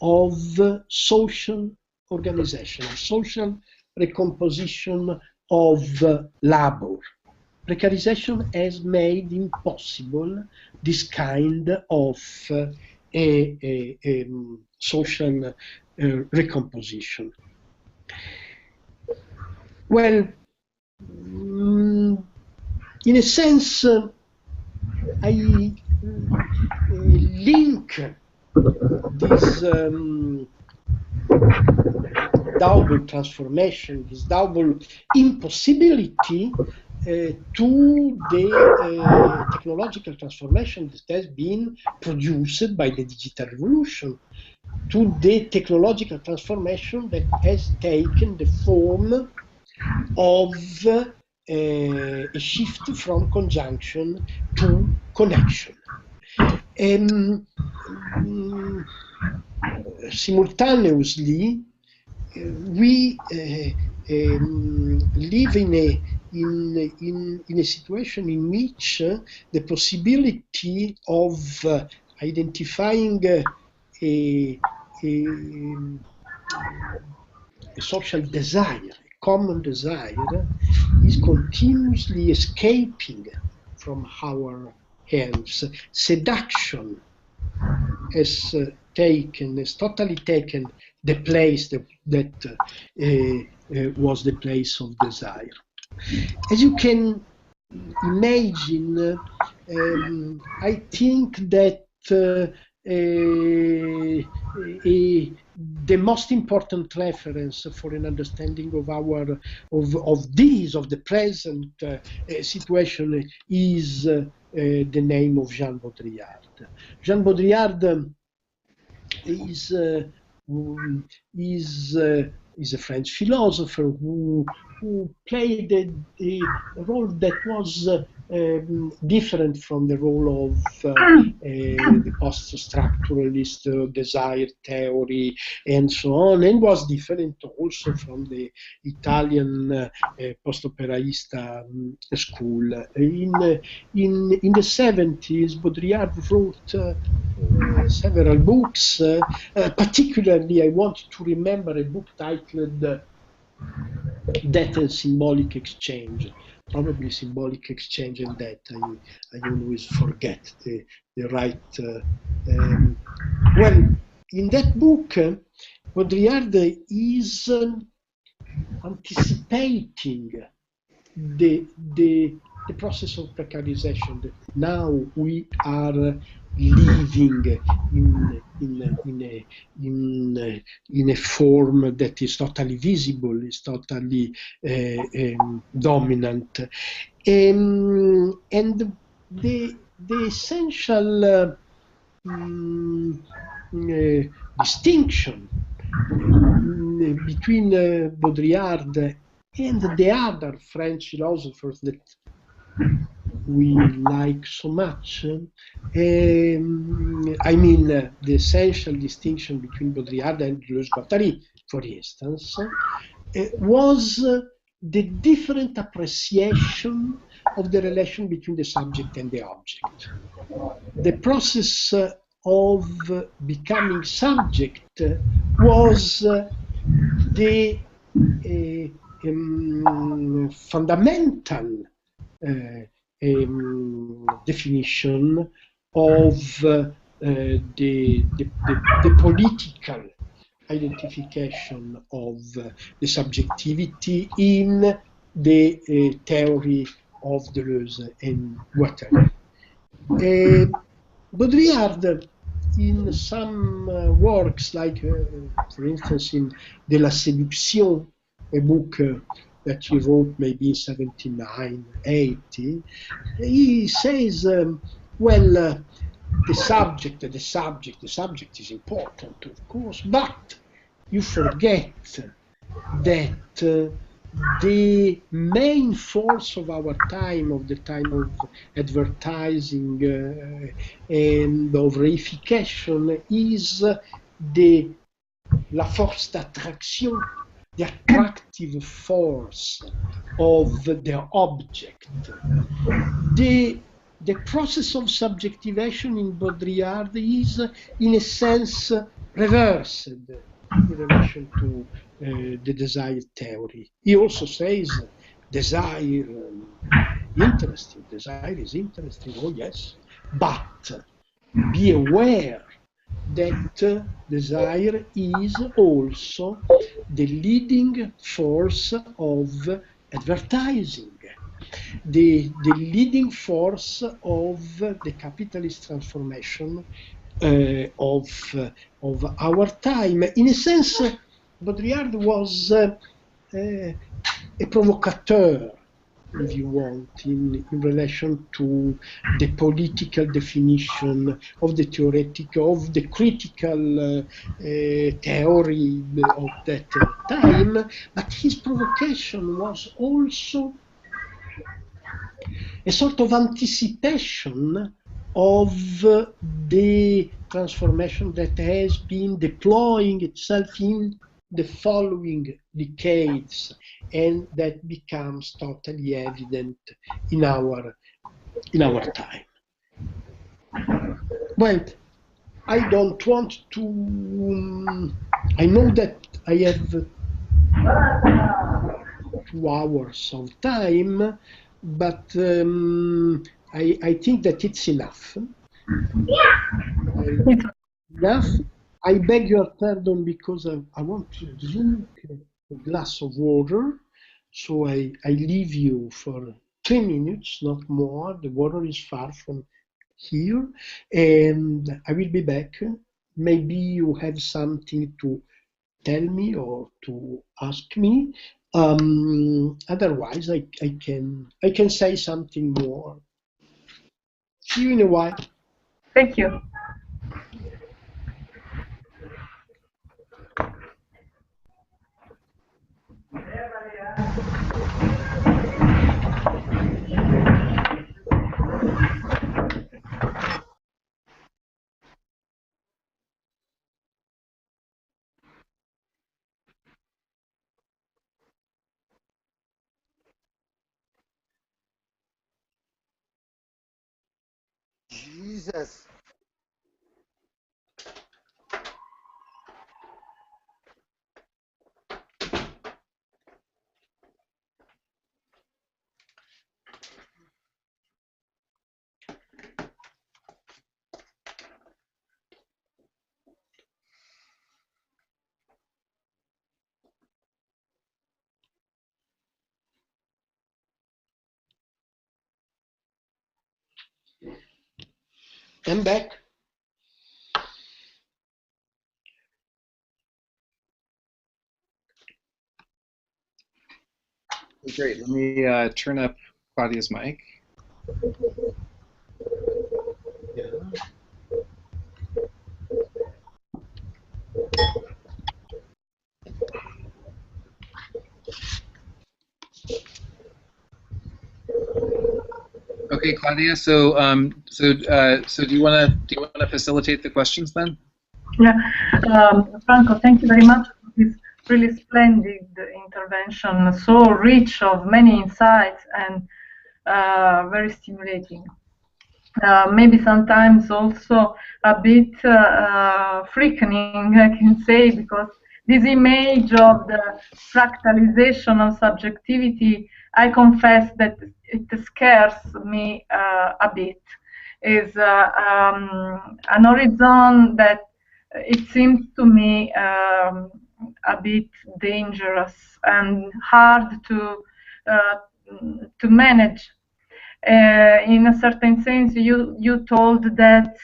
of social organization, of social recomposition of labor. Precarization has made impossible this kind of social recomposition. Well, in a sense, I link this double transformation, this double impossibility to the technological transformation that has been produced by the digital revolution, to the technological transformation that has taken the form of a shift from conjunction to connection. Simultaneously, we live in a situation in which the possibility of identifying a social desire, a common desire, is continuously escaping from our hands. Seduction has totally taken the place that was the place of desire. As you can imagine, I think that the most important reference for an understanding of the present situation is the name of Jean Baudrillard. Jean Baudrillard is a French philosopher who played a role that was different from the role of the post-structuralist desire theory and so on, and was different also from the Italian post-operaista school. In the 70s, Baudrillard wrote several books. Particularly, I want to remember a book titled Death and Symbolic Exchange. Probably Symbolic Exchange and Death. I always forget the right. Well, in that book, Baudrillard is anticipating the process of precarization that now we are living in a form that is totally visible, is totally dominant, and the essential distinction between Baudrillard and the other French philosophers that we like so much, I mean the essential distinction between Baudrillard and Deleuze-Guattari, for instance, was the different appreciation of the relation between the subject and the object. The process of becoming subject was the fundamental definition of the political identification of the subjectivity in the theory of Deleuze and Guattari. Baudrillard in some works, like for instance in De la Séduction, a book that he wrote maybe in 79, 80, he says, well, the subject is important, of course, but you forget that the main force of our time, of the time of advertising and of reification, is la force d'attraction, the attractive force of the object. The process of subjectivation in Baudrillard is, in a sense, reversed in relation to the desire theory. He also says desire is interesting, oh yes, but be aware that desire is also the leading force of advertising, the leading force of the capitalist transformation of our time. In a sense, Baudrillard was a provocateur, if you want, in relation to the political definition of the theoretical, of the critical theory of that time, but his provocation was also a sort of anticipation of the transformation that has been deploying itself in the following decades, and that becomes totally evident in our time. Well, I don't want to. I know that I have 2 hours of time, but I think that it's enough. Enough. I beg your pardon because I want to drink a glass of water, so I leave you for 3 minutes, not more. The water is far from here, and I will be back. Maybe you have something to tell me or to ask me. Otherwise, I can say something more. See you in a while. Thank you. Jesus. I'm back. Great. Let me turn up Claudia's mic. Yeah. Okay, Claudia. So do you want to facilitate the questions then? Yeah, Franco, thank you very much for this really splendid intervention, so rich of many insights and very stimulating. Maybe sometimes also a bit frightening, I can say, because this image of the fractalization of subjectivity, I confess that it scares me a bit. Is an horizon that it seems to me a bit dangerous and hard to manage. In a certain sense, you told that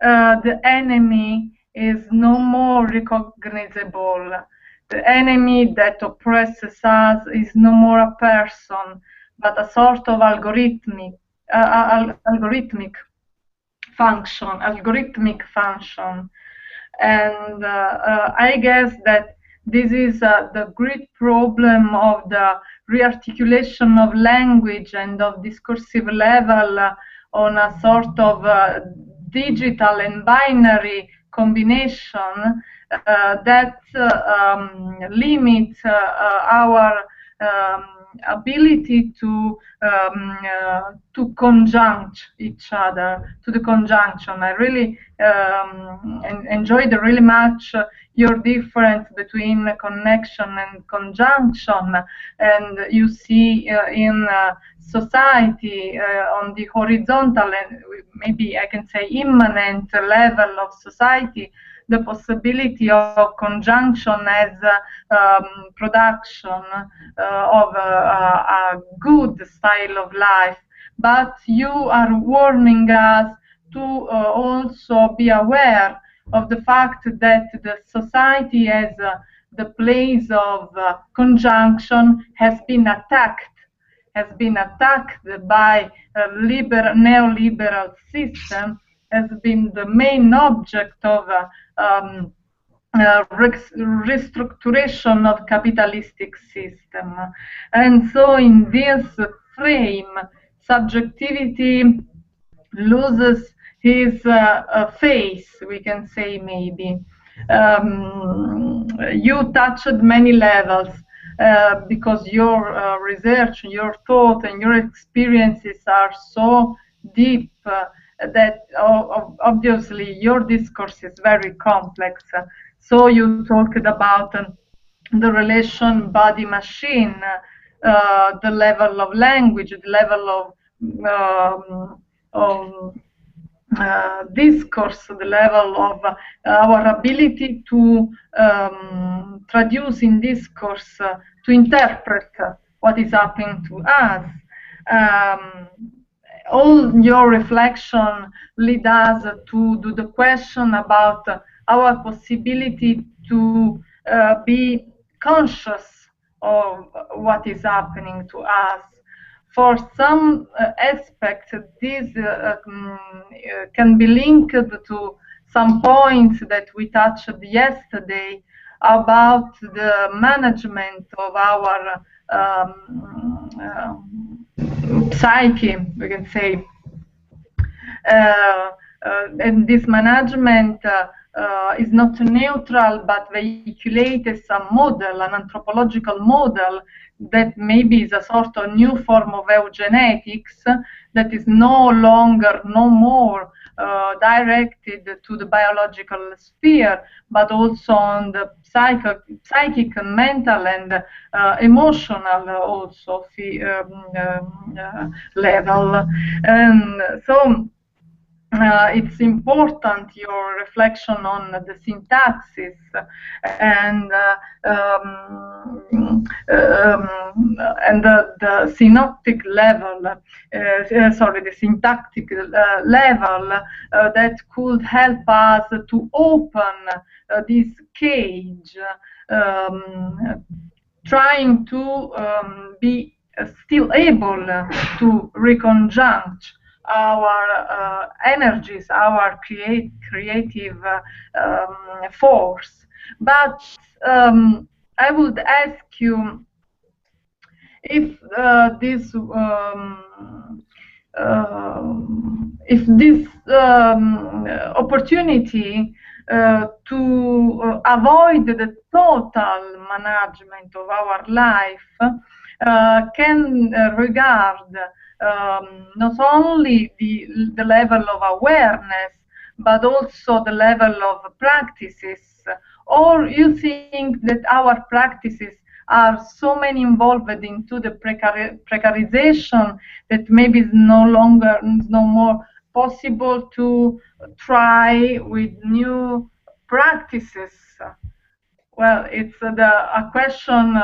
the enemy is no more recognizable. The enemy that oppresses us is no more a person, but a sort of algorithmic function. And I guess that this is the great problem of the rearticulation of language and of discursive level on a sort of digital and binary combination that limits our ability to conjunct each other, to the conjunction. I really enjoyed really much your difference between connection and conjunction, and you see in society on the horizontal and maybe I can say immanent level of society, the possibility of conjunction as production of a good style of life. But you are warning us to also be aware of the fact that the society as the place of conjunction has been attacked by a neoliberal system, has been the main object of restructuration of capitalistic system. And so in this frame, subjectivity loses his face, we can say maybe. You touched many levels because your research, your thought, and your experiences are so deep that obviously your discourse is very complex. So you talked about the relation body-machine, the level of language, the level of discourse, the level of our ability to traduce in discourse, to interpret what is happening to us. All your reflection lead us to do the question about our possibility to be conscious of what is happening to us. For some aspects, this can be linked to some points that we touched yesterday about the management of our psyche, we can say. And this management is not neutral, but vehiculates a model, an anthropological model that maybe is a sort of new form of eugenetics that is no more directed to the biological sphere, but also on the psychic and mental and emotional also level. And so it's important your reflection on the syntaxis and the synoptic level, the syntactic level that could help us to open this cage, trying to be still able to reconjunct our energies, our creative force. But I would ask you if this opportunity to avoid the total management of our life can regard not only the level of awareness, but also the level of practices, or you think that our practices are so many involved into the precarization that maybe it's no more possible to try with new practices? Well, it's a question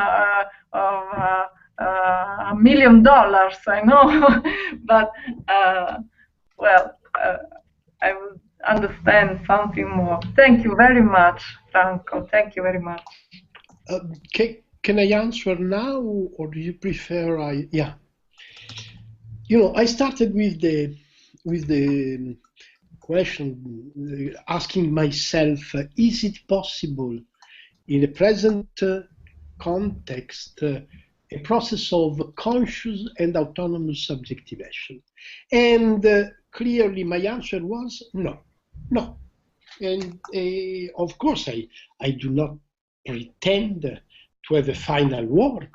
of $1 million, I know, but well, I would understand something more. Thank you very much, Franco. Thank you very much. Can I answer now, or do you prefer I? Yeah. I started with the question, asking myself, is it possible in the present context a process of conscious and autonomous subjectivation? And clearly my answer was no, no. And of course I do not pretend to have a final word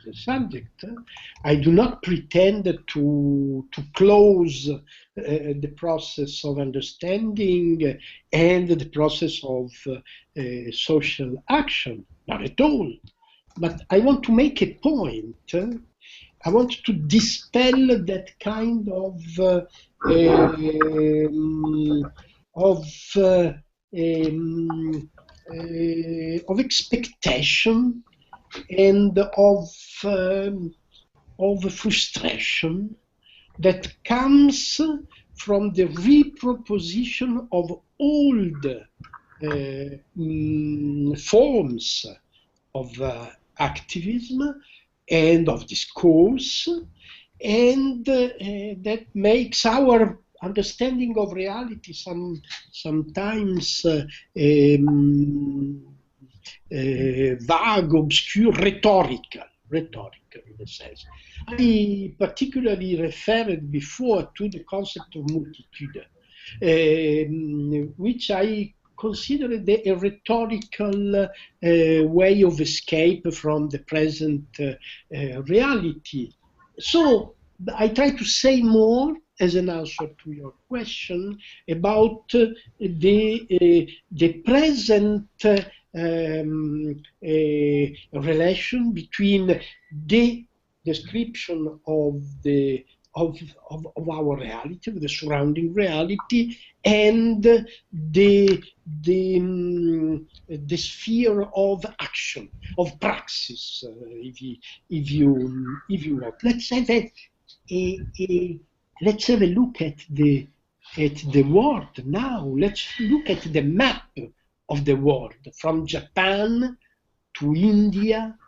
the subject. I do not pretend to close the process of understanding and the process of social action, not at all. But I want to make a point. I want to dispel that kind of expectation and of frustration that comes from the reproposition of old forms of activism and of discourse, and that makes our understanding of reality sometimes vague, obscure, rhetorical in a sense. I particularly referred before to the concept of multitude, which I considered a rhetorical way of escape from the present reality. So I try to say more as an answer to your question about the present relation between the description of our reality, of the surrounding reality, and the sphere of action, of praxis, if you want. Let's have a look at the world now. Let's look at the map of the world, from Japan to India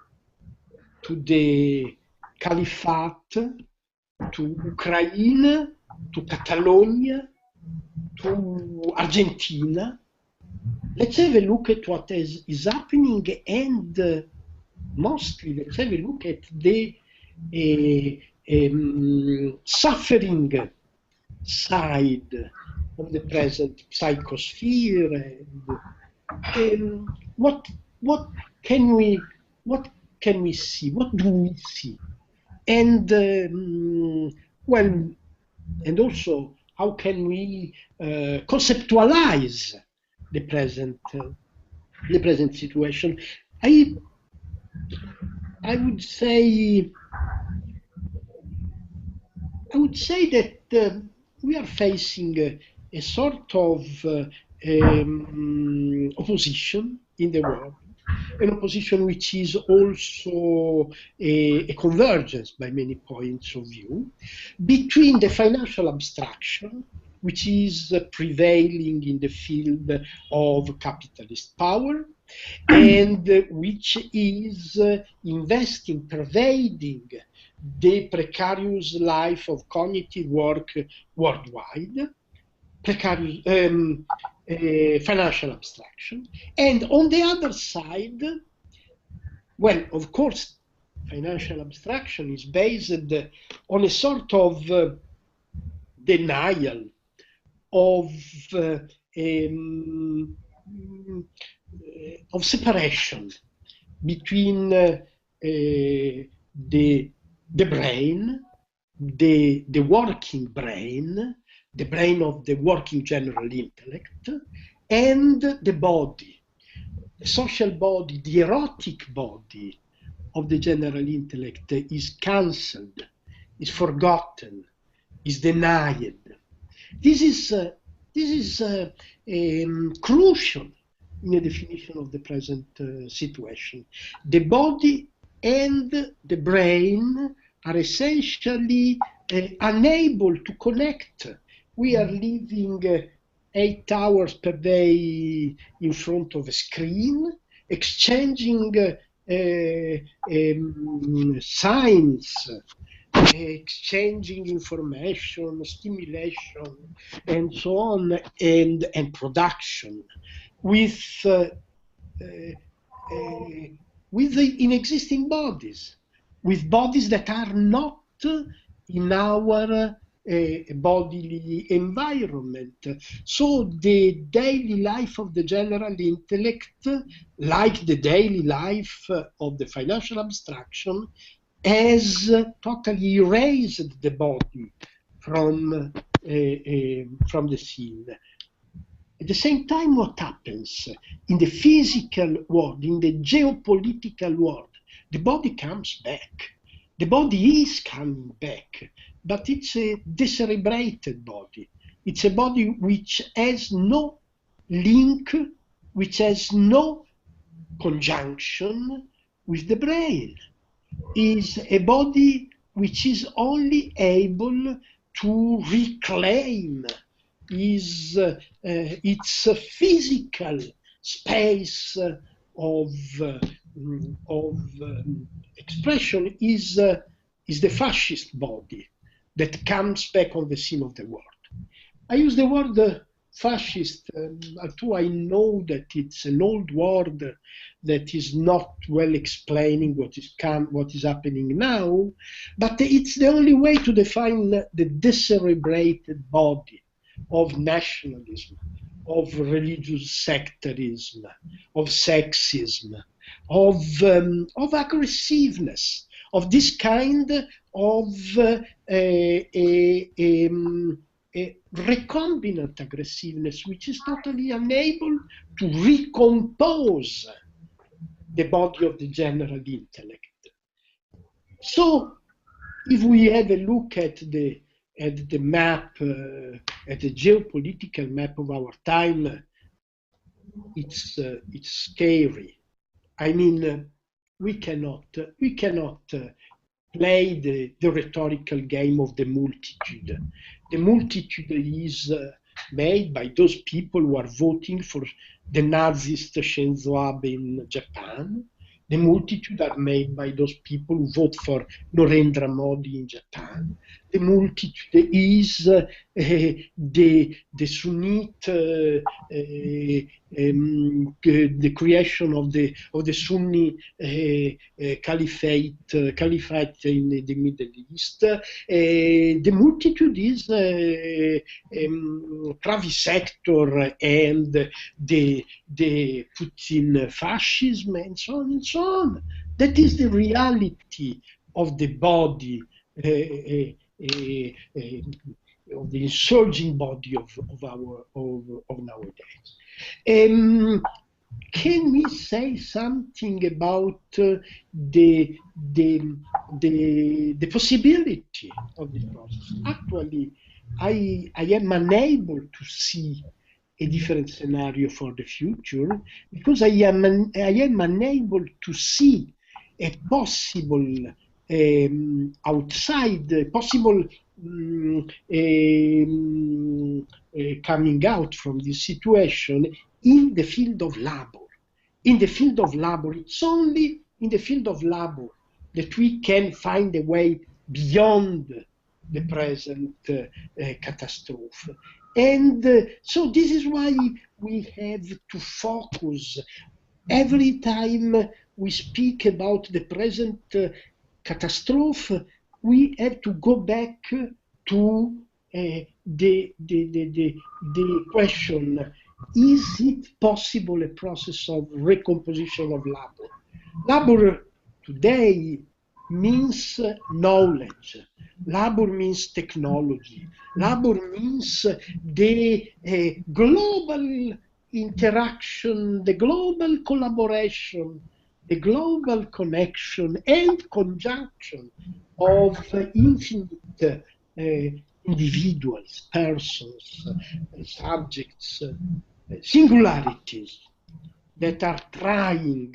to the Caliphate, to Ukraine, to Catalonia, to Argentina. Let's have a look at what is happening, and mostly let's have a look at the suffering side of the present psychosphere. And what can we see? What do we see? And and also how can we conceptualize the present situation? I would say that we are facing a sort of opposition in the world, an opposition which is also a convergence by many points of view between the financial abstraction, which is prevailing in the field of capitalist power, and which is investing, pervading the precarious life of cognitive work worldwide, precarious financial abstraction. And on the other side, well, of course, financial abstraction is based on a sort of denial of separation between the brain, the working brain, the brain of the working general intellect, and the body, the social body, the erotic body of the general intellect is cancelled, is forgotten, is denied. This is crucial in the definition of the present situation. The body and the brain are essentially unable to connect. We are living 8 hours per day in front of a screen, exchanging signs, exchanging information, stimulation, and so on, and production with in existing bodies, with bodies that are not in our bodily environment. So the daily life of the general intellect, like the daily life of the financial abstraction, has totally erased the body from the scene. At the same time, what happens in the physical world, in the geopolitical world? The body comes back. The body is coming back, but it's a decerebrated body. It's a body which has no link, which has no conjunction with the brain. Is a body which is only able to reclaim its physical space of expression is the fascist body that comes back on the scene of the world. I use the word fascist, although I know that it's an old word that is not well explaining what is happening now, but it's the only way to define the decerebrated body of nationalism, of religious sectarism, of sexism, of aggressiveness, of this kind of a recombinant aggressiveness, which is totally unable to recompose the body of the general intellect. So, if we have a look at the map, at the geopolitical map of our time, it's scary. I mean, we cannot play the rhetorical game of the multitude. The multitude is made by those people who are voting for the Nazist Shinzo Abe in Japan. The multitude are made by those people who vote for Narendra Modi in Japan. The multitude is the Sunnite, the creation of the Sunni caliphate in the Middle East. The multitude is private sector and the Putin fascism and so on and so on. That is the reality of the body, of the insurging body of nowadays. Can we say something about the possibility of this process? Actually, I am unable to see a different scenario for the future because I am unable to see a possible possible coming out from this situation in the field of labor. In the field of labor, it's only in the field of labor that we can find a way beyond the present catastrophe. And so this is why we have to focus. Every time we speak about the present catastrophe, we have to go back to the question, is it possible a process of recomposition of labor? Labor today means knowledge. Labor means technology. Labor means the global interaction, the global collaboration, the global connection and conjunction of infinite individuals, persons, subjects, singularities that are trying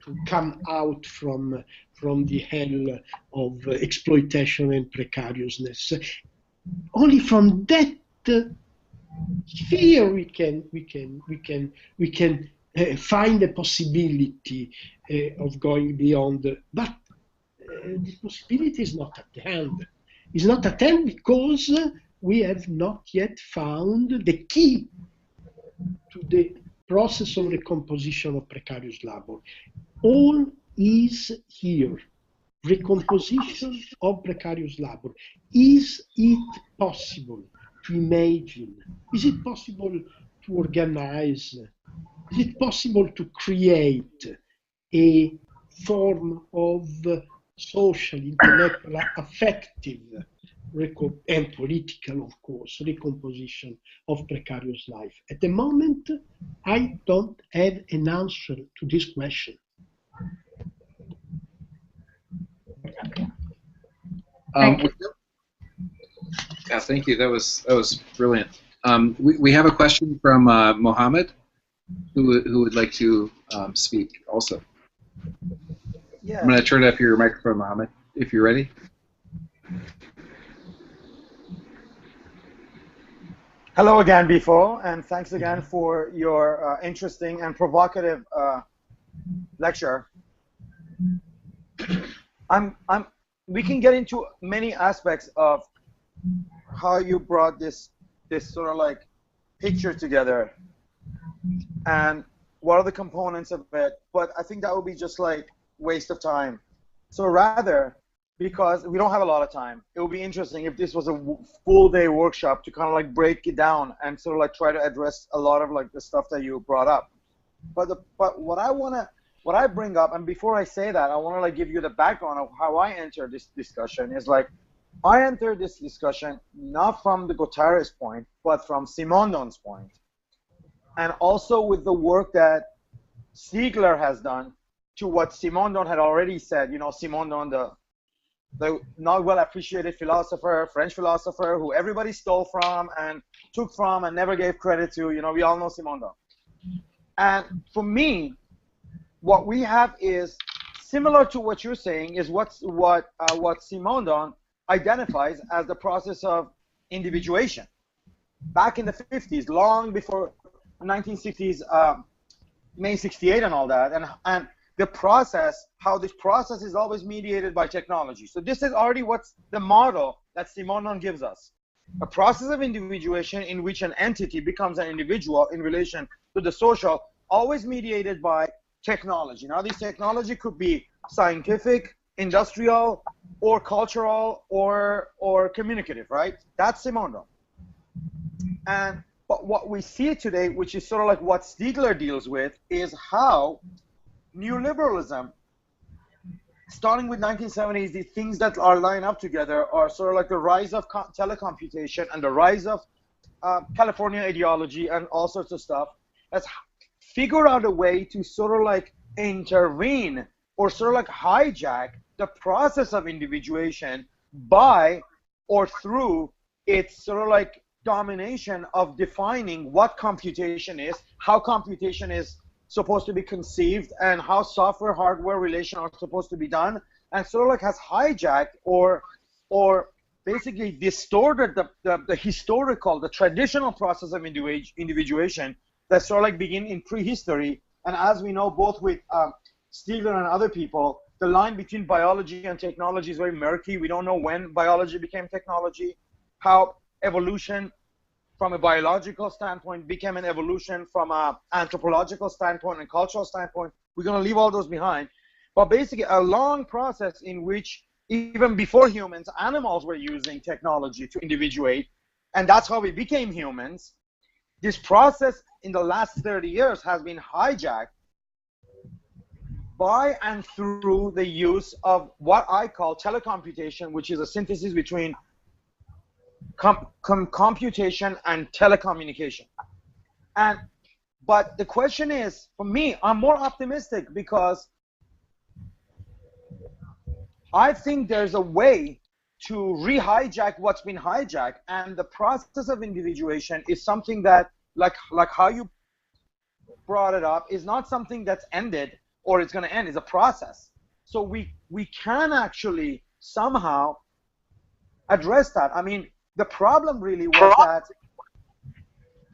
to come out from the hell of exploitation and precariousness. Only from that Here we can find a possibility of going beyond, but this possibility is not at hand. It's not at hand because we have not yet found the key to the process of recomposition of precarious labor. All is here. Recomposition of precarious labor. Is it possible to imagine? Is it possible to organize? Is it possible to create a form of social, intellectual, affective, and political, of course, recomposition of precarious life? At the moment, I don't have an answer to this question. Thank you. Yeah, thank you. That was brilliant. We have a question from Mohammed, who would like to speak also. Yeah. I'm going to turn up your microphone, Mohammed, if you're ready. Hello again, Bifo, and thanks again for your interesting and provocative lecture. We can get into many aspects of how you brought this sort of like picture together, and what are the components of it. But I think that would be just like waste of time. So rather, because we don't have a lot of time, it would be interesting if this was a full day workshop to kind of like break it down and sort of like try to address a lot of like the stuff that you brought up. But what I bring up, and before I say that, I want to like give you the background of how I entered this discussion. Is like I entered this discussion not from the Guterres point, but from Simondon's point, and also with the work that Stiegler has done to what Simondon had already said. You know, Simondon, the not well appreciated philosopher, French philosopher, who everybody stole from and took from and never gave credit to. You know, we all know Simondon. And for me, what we have is similar to what you're saying, is what Simondon identifies as the process of individuation. Back in the 50s, long before 1960s, May 68 and all that, and the process, how this process is always mediated by technology. So this is already what's the model that Simondon gives us. A process of individuation in which an entity becomes an individual in relation to the social, always mediated by technology. Now, this technology could be scientific, industrial, or cultural, or communicative, right? That's Simondon. But what we see today, which is sort of like what Stiegler deals with, is how neoliberalism, starting with 1970s, the things that are lined up together are sort of like the rise of telecomputation and the rise of California ideology and all sorts of stuff, has figured out a way to sort of like intervene or sort of like hijack the process of individuation by or through its sort of like domination of defining what computation is, how computation is supposed to be conceived, and how software hardware relations are supposed to be done, and sort of like has hijacked or basically distorted the historical, the traditional process of individuation that sort of like begin in prehistory. And as we know, both with Stiegler and other people, the line between biology and technology is very murky. We don't know when biology became technology, how evolution from a biological standpoint became an evolution from an anthropological standpoint and cultural standpoint. We're going to leave all those behind. But basically a long process in which even before humans, animals were using technology to individuate, and that's how we became humans. This process in the last 30 years has been hijacked by and through the use of what I call telecomputation, which is a synthesis between computation and telecommunication. But the question is, for me, I'm more optimistic because I think there's a way to re-hijack what's been hijacked, and the process of individuation is something that, like how you brought it up, is not something that's ended or it's going to end. It's a process. So we can actually somehow address that. I mean, the problem really was that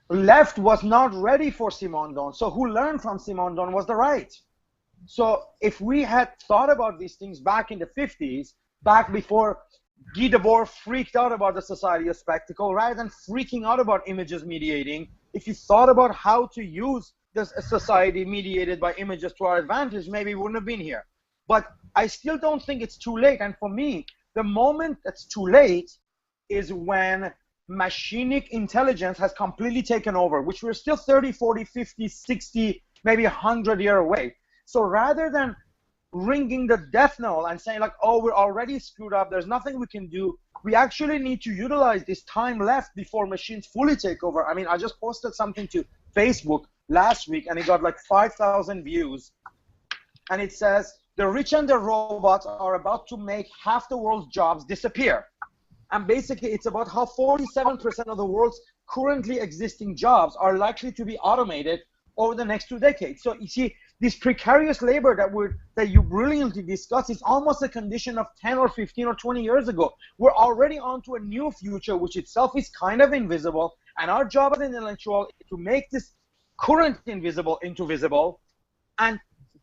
left was not ready for Simondon. So who learned from Simondon was the right. So if we had thought about these things back in the 50s, back before Guy Debord freaked out about the society of spectacle, rather than freaking out about images mediating, if you thought about how to use this society mediated by images to our advantage, maybe we wouldn't have been here. But I still don't think it's too late. And for me, the moment that's too late is when machinic intelligence has completely taken over, which we're still 30, 40, 50, 60, maybe 100 years away. So rather than ringing the death knell and saying like, oh, we're already screwed up, there's nothing we can do, we actually need to utilize this time left before machines fully take over. I mean, I just posted something to Facebook last week and it got like 5,000 views. And it says, the rich and the robots are about to make half the world's jobs disappear. And basically, it's about how 47% of the world's currently existing jobs are likely to be automated over the next 2 decades. So you see, this precarious labor that you brilliantly discussed is almost a condition of 10 or 15 or 20 years ago. We're already on to a new future, which itself is kind of invisible. And our job as an intellectual is to make this current invisible into visible. And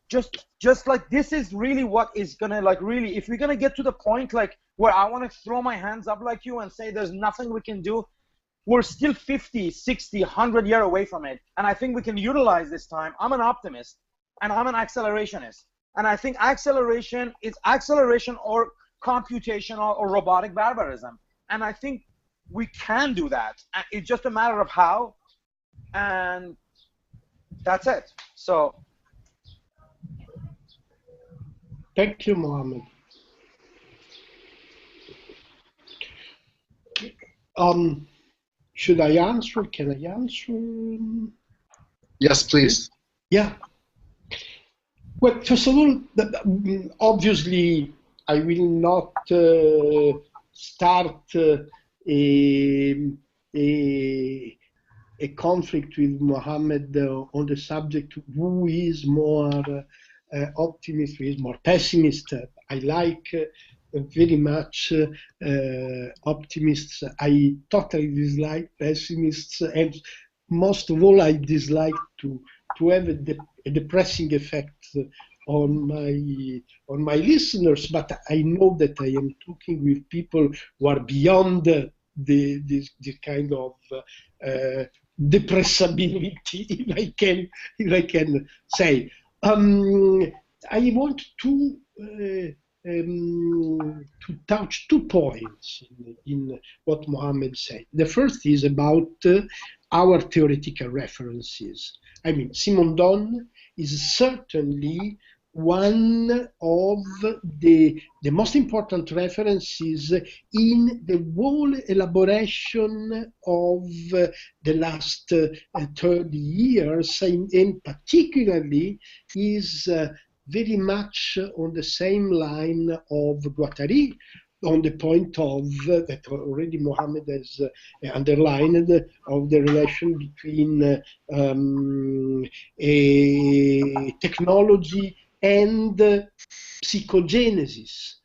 just like this is really what is gonna like really, if we're gonna get to the point like where I want to throw my hands up like you and say there's nothing we can do, we're still 50, 60, 100 years away from it. And I think we can utilize this time. I'm an optimist and I'm an accelerationist. And I think acceleration is acceleration or computational or robotic barbarism. And I think we can do that. It's just a matter of how, and that's it. So thank you, Mohammed. Should I answer? Can I answer? Yes, please. Yeah. Well, first of all, obviously, I will not start a conflict with Mohammed on the subject who is more optimist, who is more pessimist. I like very much optimists. I totally dislike pessimists, and most of all, I dislike to have a depressing effect on my listeners. But I know that I am talking with people who are beyond this kind of depressibility, if I can say. I want to touch 2 points in what Mohammed said. The first is about our theoretical references. I mean, Simondon is certainly one of the most important references in the whole elaboration of the last 30 years, and particularly is very much on the same line of Guattari, on the point of that already Mohammed has underlined, of the relation between technology and psychogenesis,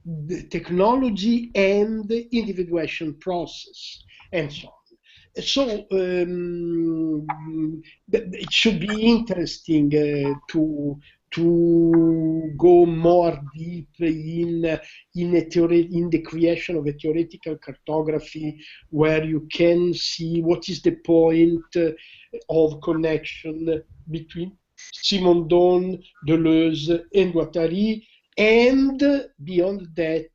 the technology and the individuation process, and so on. So it should be interesting to go more deep in the creation of a theoretical cartography where you can see what is the point of connection between Simondon, Deleuze, and Guattari, and beyond that,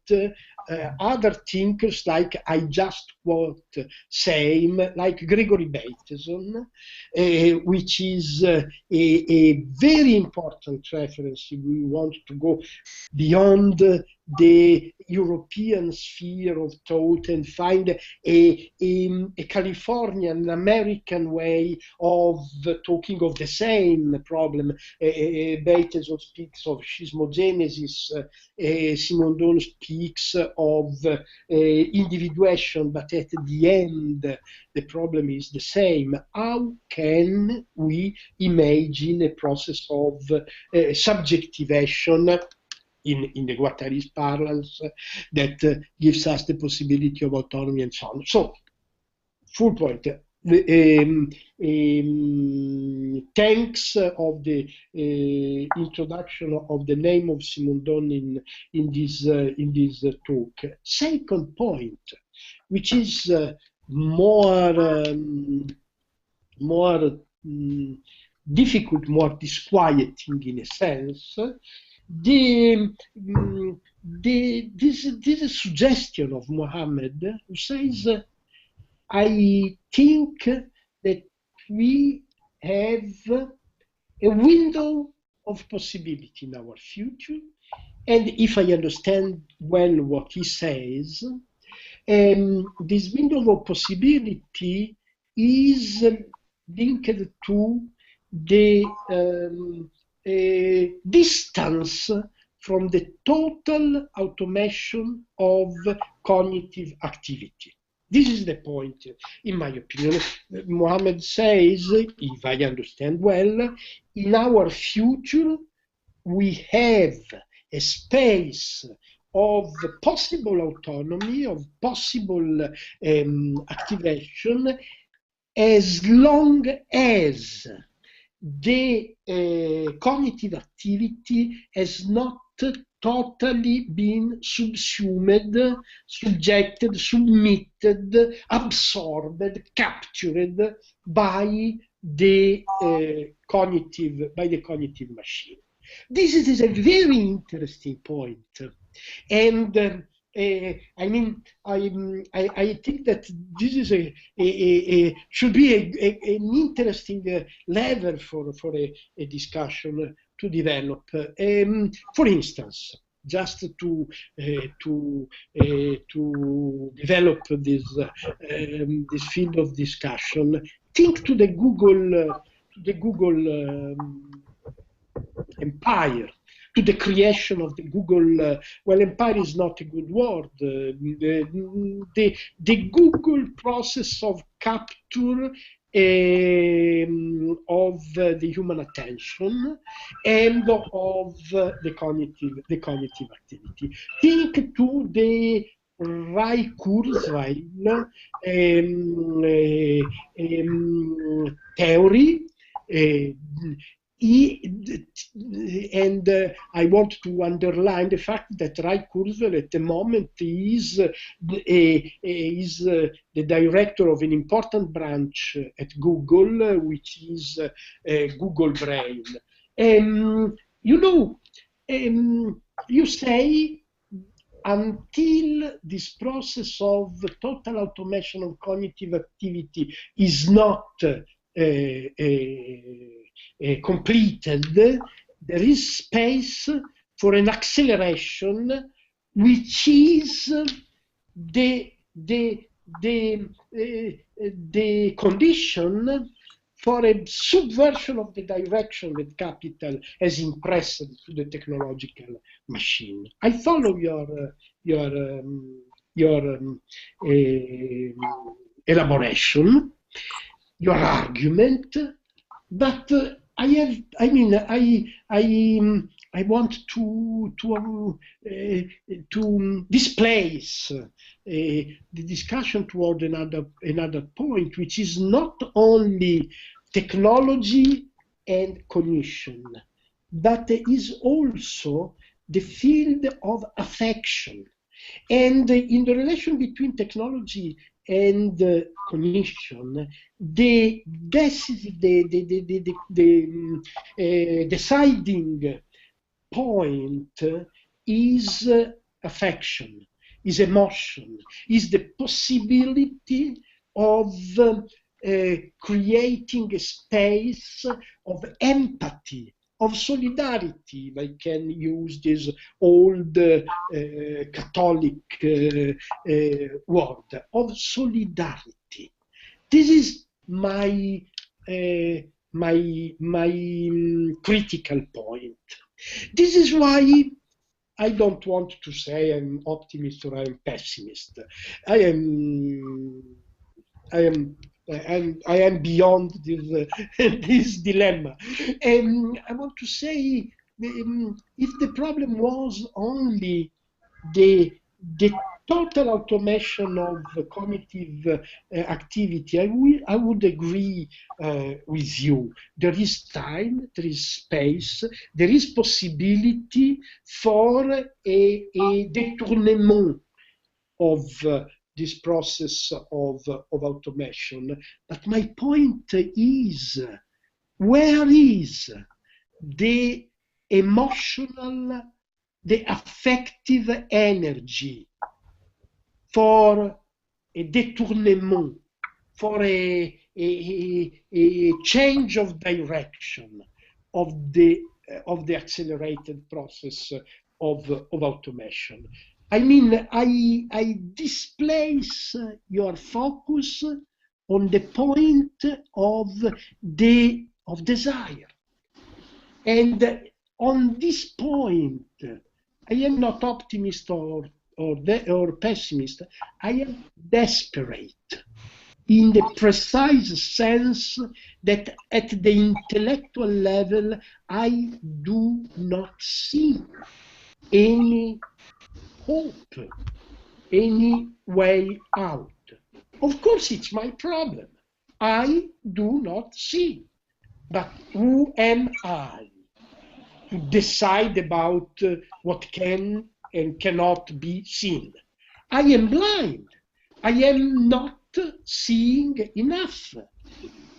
other thinkers like I just quote same, like Gregory Bateson, which is a very important reference if we want to go beyond the European sphere of thought and find a Californian, American way of talking of the same problem. Bateson speaks of schismogenesis, Simondon speaks of individuation, but at the end the problem is the same. How can we imagine a process of subjectivation in the Guattari's parlance that gives us the possibility of autonomy and so on? So, full point. thanks of the introduction of the name of Simondon in this talk. Second point, which is more difficult, more disquieting in a sense. This suggestion of Mohammed, who says, I think that we have a window of possibility in our future, and if I understand well what he says, this window of possibility is linked to the distance from the total automation of cognitive activity. This is the point, in my opinion. Mohammed says, if I understand well, in our future we have a space of possible autonomy, of possible activation, as long as the cognitive activity has not totally been subsumed, subjected, submitted, absorbed, captured by the cognitive machine. This is a very interesting point, and I mean, I think that this is should be an interesting level for a discussion to develop. For instance, just to develop this field of discussion, think to the Google empire, to the creation of the Google, well, empire is not a good word, the Google process of capture of the human attention and of the cognitive activity. Think to the Kurzweil theory, and I want to underline the fact that Ray Kurzweil at the moment is the director of an important branch at Google, which is Google Brain. You say until this process of total automation of cognitive activity is not completed, there is space for an acceleration, which is the condition for a subversion of the direction that capital has impressed to the technological machine. I follow your elaboration, your argument, but I want to displace the discussion toward another point, which is not only technology and cognition, but is also the field of affection. And in the relation between technology and cognition, the deciding point is affection, is emotion, is the possibility of creating a space of empathy, of solidarity, if I can use this old Catholic word, of solidarity. This is my critical point. This is why I don't want to say I'm optimist or I'm pessimist. I am beyond this dilemma. I want to say, if the problem was only the total automation of cognitive activity, I would agree with you. There is time, there is space, there is possibility for a détournement of this process of automation. But my point is, where is the emotional, the affective energy for a détournement, for a change of direction of the accelerated process of automation? I mean, I displace your focus on the point of desire. And on this point, I am not optimist or pessimist. I am desperate in the precise sense that at the intellectual level, I do not see any hope, any way out. Of course, it's my problem. I do not see. But who am I to decide about what can and cannot be seen? I am blind. I am not seeing enough.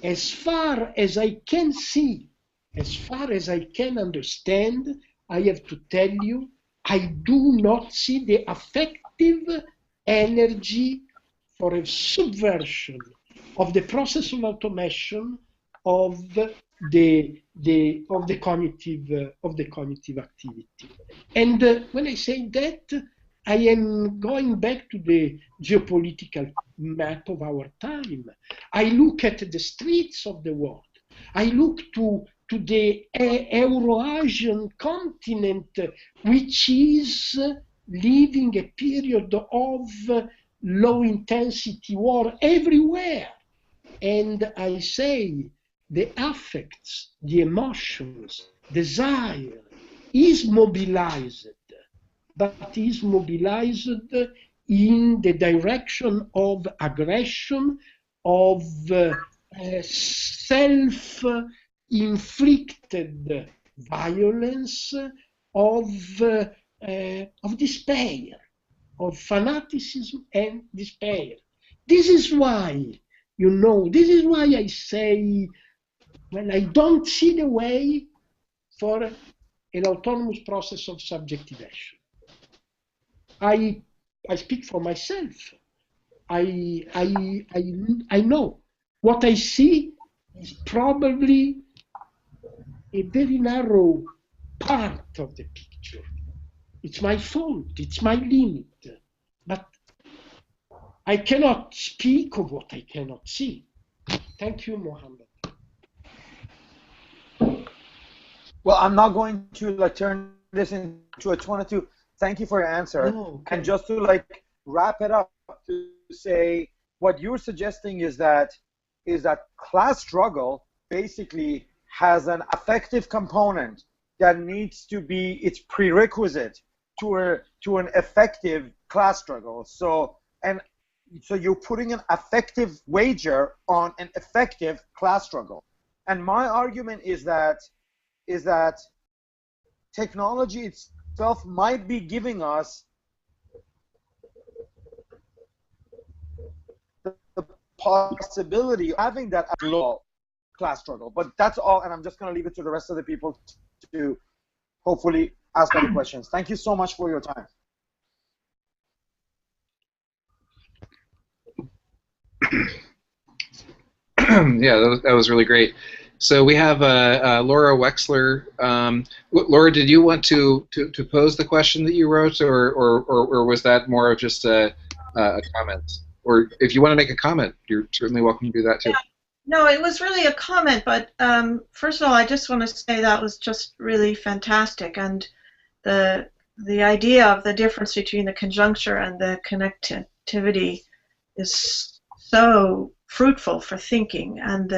As far as I can see, as far as I can understand, I have to tell you, I do not see the affective energy for a subversion of the process of automation of the cognitive activity. And when I say that, I am going back to the geopolitical map of our time. I look at the streets of the world. I look to the Eurasian continent, which is living a period of low-intensity war everywhere. And I say the affects, the emotions, desire is mobilized, but is mobilized in the direction of aggression, of self-inflicted violence, of despair, of fanaticism and despair. This is why, this is why I say, when I don't see the way for an autonomous process of subjectivation. I speak for myself. I know. What I see is probably a very narrow part of the picture. It's my fault, it's my limit. But I cannot speak of what I cannot see. Thank you, Mohammed. Well, I'm not going to turn this into a 22. Thank you for your answer. No, okay. And just to wrap it up, to say what you're suggesting is that class struggle basically has an affective component that needs to be its prerequisite to an effective class struggle. So you're putting an affective wager on an effective class struggle. And my argument is that technology itself might be giving us the possibility of having that global class struggle. But that's all, and I'm just going to leave it to the rest of the people to hopefully ask other questions. Thank you so much for your time. Yeah, that was really great. So we have Laura Wexler. Laura, did you want to pose the question that you wrote, or was that more of just a comment? Or if you want to make a comment, you're certainly welcome to do that too. Yeah. No, it was really a comment, but first of all, I just want to say that was just really fantastic, and the idea of the difference between the conjuncture and the connectivity is so fruitful for thinking, and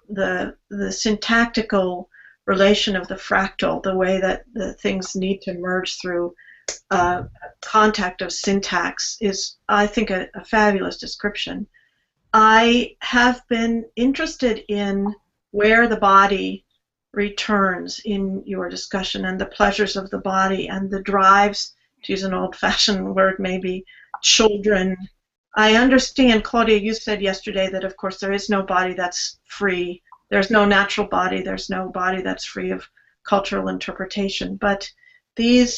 the syntactical relation of the fractal, the way that the things need to merge through contact of syntax is, I think, a fabulous description. I have been interested in where the body returns in your discussion, and the pleasures of the body, and the drives, to use an old-fashioned word maybe, children. I understand, Claudia, you said yesterday that of course there is no body that's free. There's no natural body. There's no body that's free of cultural interpretation. But the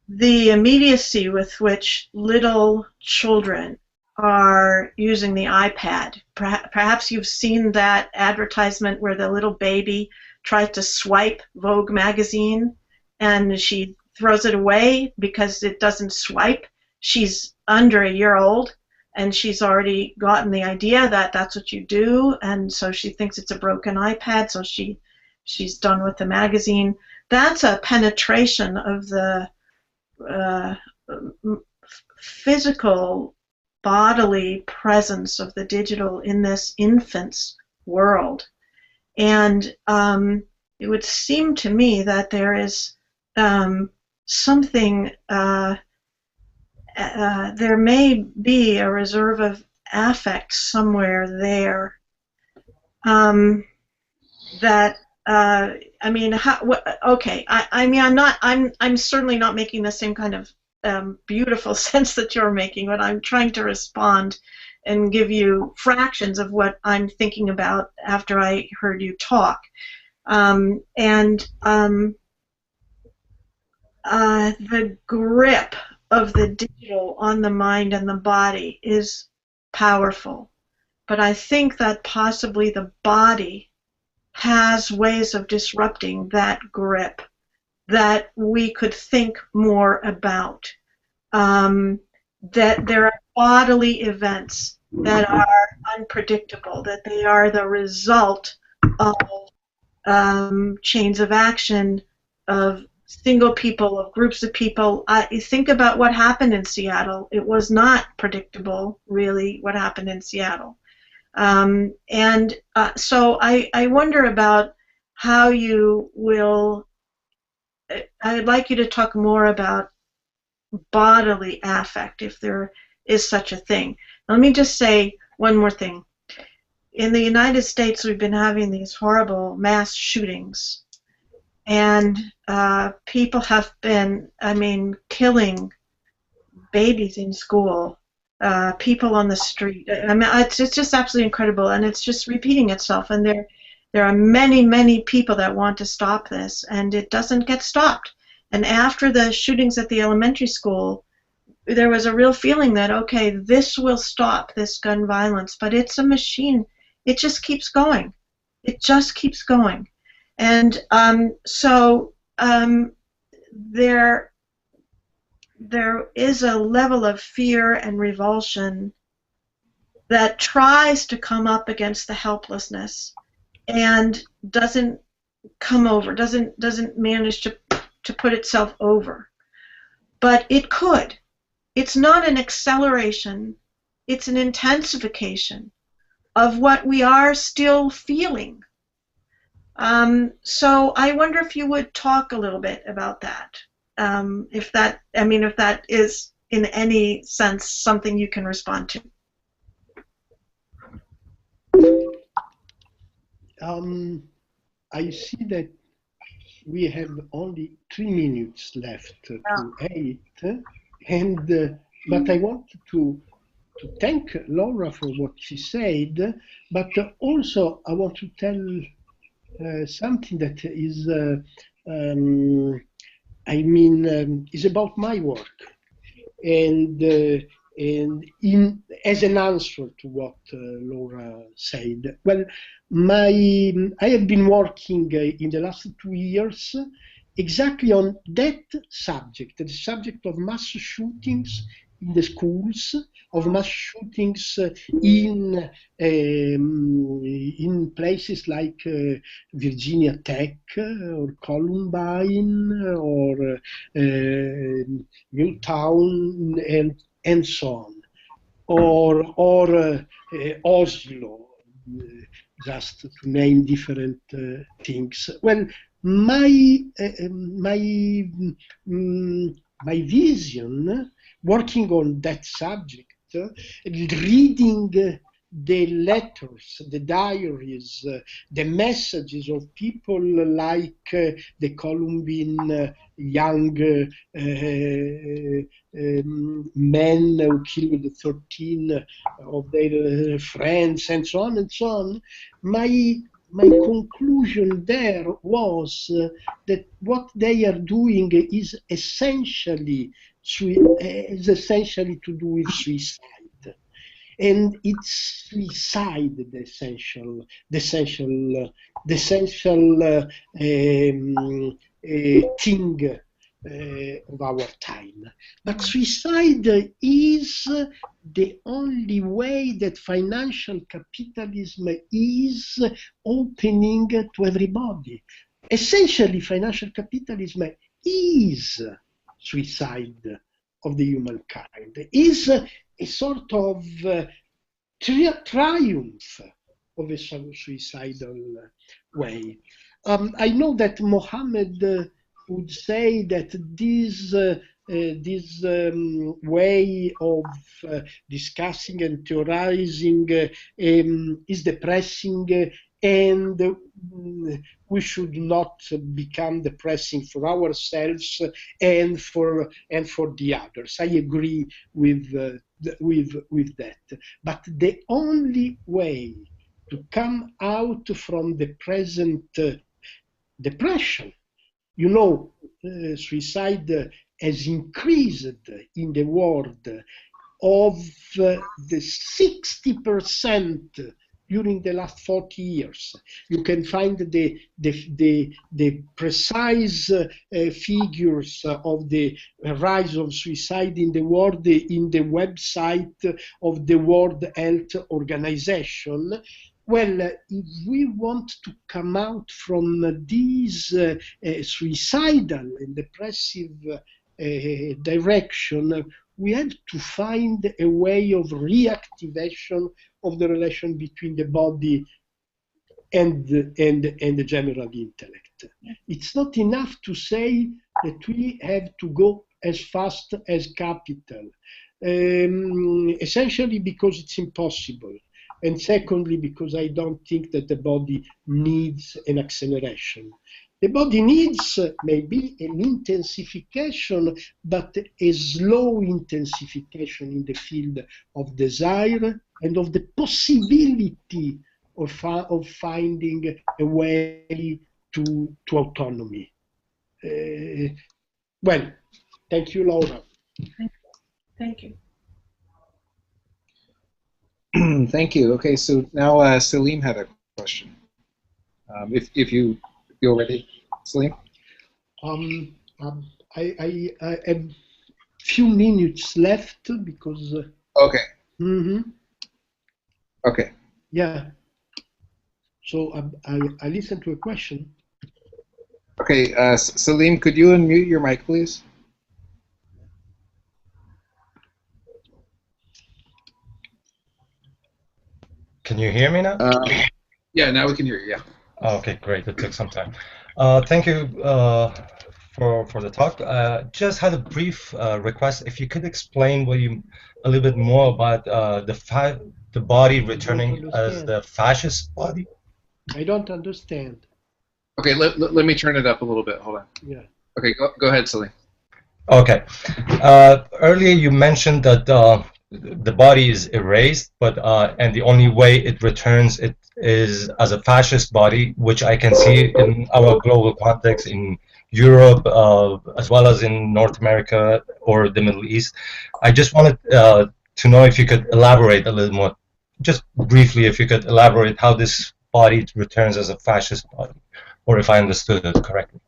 immediacy with which little children are using the iPad. Perhaps you've seen that advertisement where the little baby tries to swipe Vogue magazine and she throws it away because it doesn't swipe. She's under a year old and she's already gotten the idea that that's what you do, and so she thinks it's a broken iPad, so she's done with the magazine. That's a penetration of the physical bodily presence of the digital in this infant's world. And it would seem to me that there is something, there may be a reserve of affect somewhere there that I mean, okay. I mean, I'm certainly not making the same kind of beautiful sense that you're making, but I'm trying to respond and give you fractions of what I'm thinking about after I heard you talk. The grip of the digital on the mind and the body is powerful, but I think that possibly the body has ways of disrupting that grip that we could think more about. That there are bodily events that are unpredictable, that they are the result of chains of action, of single people, of groups of people. Think about what happened in Seattle. It was not predictable, really, what happened in Seattle. So I wonder about how you will, I'd like you to talk more about bodily affect, if there is such a thing. Let me just say one more thing. In the United States, we've been having these horrible mass shootings, and people have been, I mean, killing babies in school, people on the street. I mean, it's just absolutely incredible, and it's just repeating itself. And there are many, many people that want to stop this, and it doesn't get stopped. And after the shootings at the elementary school, there was a real feeling that, okay, this will stop this gun violence, but it's a machine. It just keeps going. It just keeps going. And there is a level of fear and revulsion that tries to come up against the helplessness and doesn't come over, doesn't manage to put itself over. But it could. It's not an acceleration, it's an intensification of what we are still feeling. So I wonder if you would talk a little bit about that. If that is in any sense something you can respond to. I see that we have only 3 minutes left to 8, and but I want to thank Laura for what she said, but also I want to tell something that is, is about my work, and as an answer to what Laura said. Well, I have been working in the last 2 years exactly on that subject, the subject of mass shootings in the schools, of mass shootings in places like Virginia Tech or Columbine or Newtown and so on, or Oslo, just to name different things. Well, my my vision, working on that subject, reading the letters, the diaries, the messages of people like the Colombian young men who killed 13 of their friends, and so on and so on. My conclusion there was that what they are doing is essentially to do with suicide, and it's suicide the essential thing of our time. But suicide is the only way that financial capitalism is opening to everybody. Essentially, financial capitalism is suicide of the humankind, is a sort of triumph of a suicidal way. I know that Mohammed would say that this way of discussing and theorizing is depressing, and we should not become depressing for ourselves and for the others. I agree with that. But the only way to come out from the present depression, you know, suicide has increased in the world of the 60% during the last 40 years. You can find the precise figures of the rise of suicide in the world in the website of the World Health Organization. Well, if we want to come out from this suicidal and depressive direction, we have to find a way of reactivation of the relation between the body and the general intellect. It's not enough to say that we have to go as fast as capital, essentially because it's impossible. And secondly, because I don't think that the body needs an acceleration. The body needs maybe an intensification, but a slow intensification in the field of desire and of the possibility of finding a way to autonomy. Well, thank you, Laura. Thank you. Thank you. Okay, so now Salim had a question. If you're ready, Salim. I have few minutes left because. Okay. Okay. Yeah. So I listen to a question. Okay, Salim, could you unmute your mic, please? Can you hear me now? Yeah, now we can hear you. Yeah. Okay, great. It took some time. Thank you for the talk. Just had a brief request. If you could explain a little bit more about the body returning as the fascist body. I don't understand. Okay, let me turn it up a little bit. Hold on. Yeah. Okay, go ahead, Salim. Okay. Earlier you mentioned that the body is erased, but and the only way it returns it is as a fascist body, which I can see in our global context in Europe as well as in North America or the Middle East. I just wanted to know if you could elaborate a little more, just briefly, if you could elaborate how this body returns as a fascist body, or if I understood it correctly.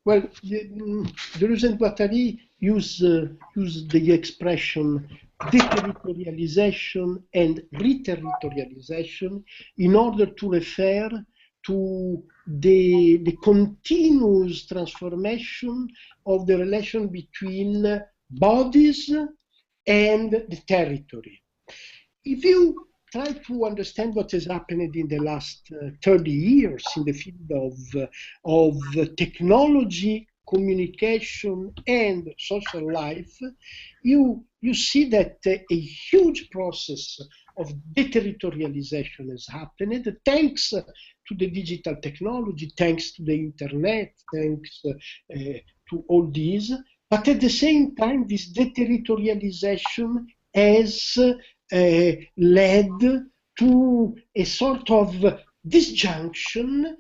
Well, Deleuze and Guattari use the expression deterritorialization and reterritorialization in order to refer to the continuous transformation of the relation between bodies and the territory. If you try to understand what has happened in the last 30 years in the field of technology, communication, and social life, you see that a huge process of deterritorialization has happened thanks to the digital technology, thanks to the internet, thanks to all these. But at the same time, this deterritorialization has led to a sort of disjunction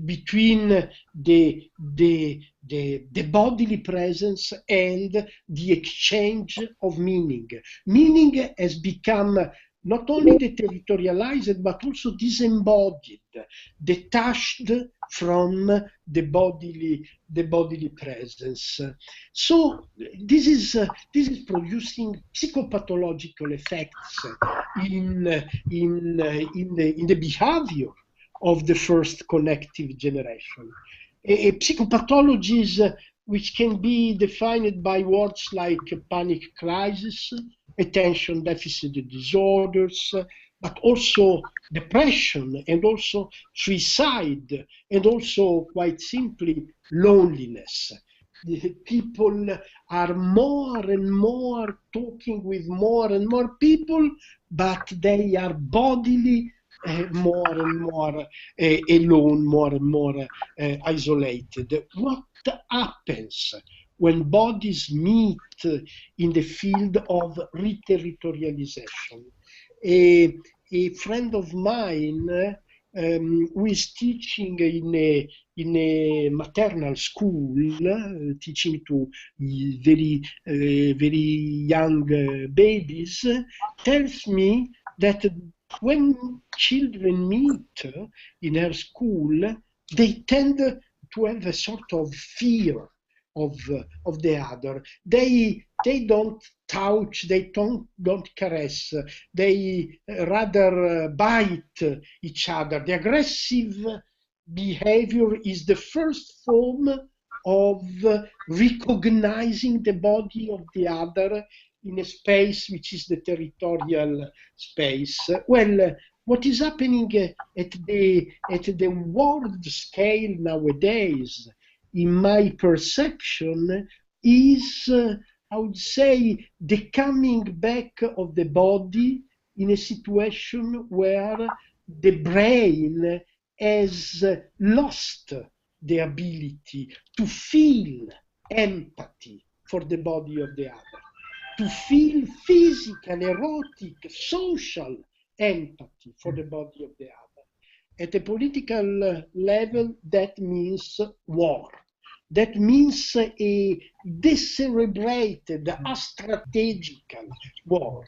between the bodily presence and the exchange of meaning. Meaning has become not only deterritorialized but also disembodied, detached from the bodily presence. So this is producing psychopathological effects in the behavior of the first connective generation. Psychopathologies which can be defined by words like panic crisis, attention deficit disorders, but also depression, and also suicide, and also, quite simply, loneliness. The people are more and more talking with more and more people, but they are bodily more and more alone, more and more isolated. What happens when bodies meet in the field of reterritorialization? A friend of mine who is teaching in a maternal school, teaching to very young babies, tells me that when children meet in her school, they tend to have a sort of fear of the other. They don't touch, they don't caress, they rather bite each other. The aggressive behavior is the first form of recognizing the body of the other in a space which is the territorial space. Well, what is happening at the world scale nowadays, in my perception, is, I would say, the coming back of the body in a situation where the brain has lost the ability to feel empathy for the body of the other, to feel physical, erotic, social empathy for the body of the other. At a political level, that means war. That means a decerebrated, astrategical war.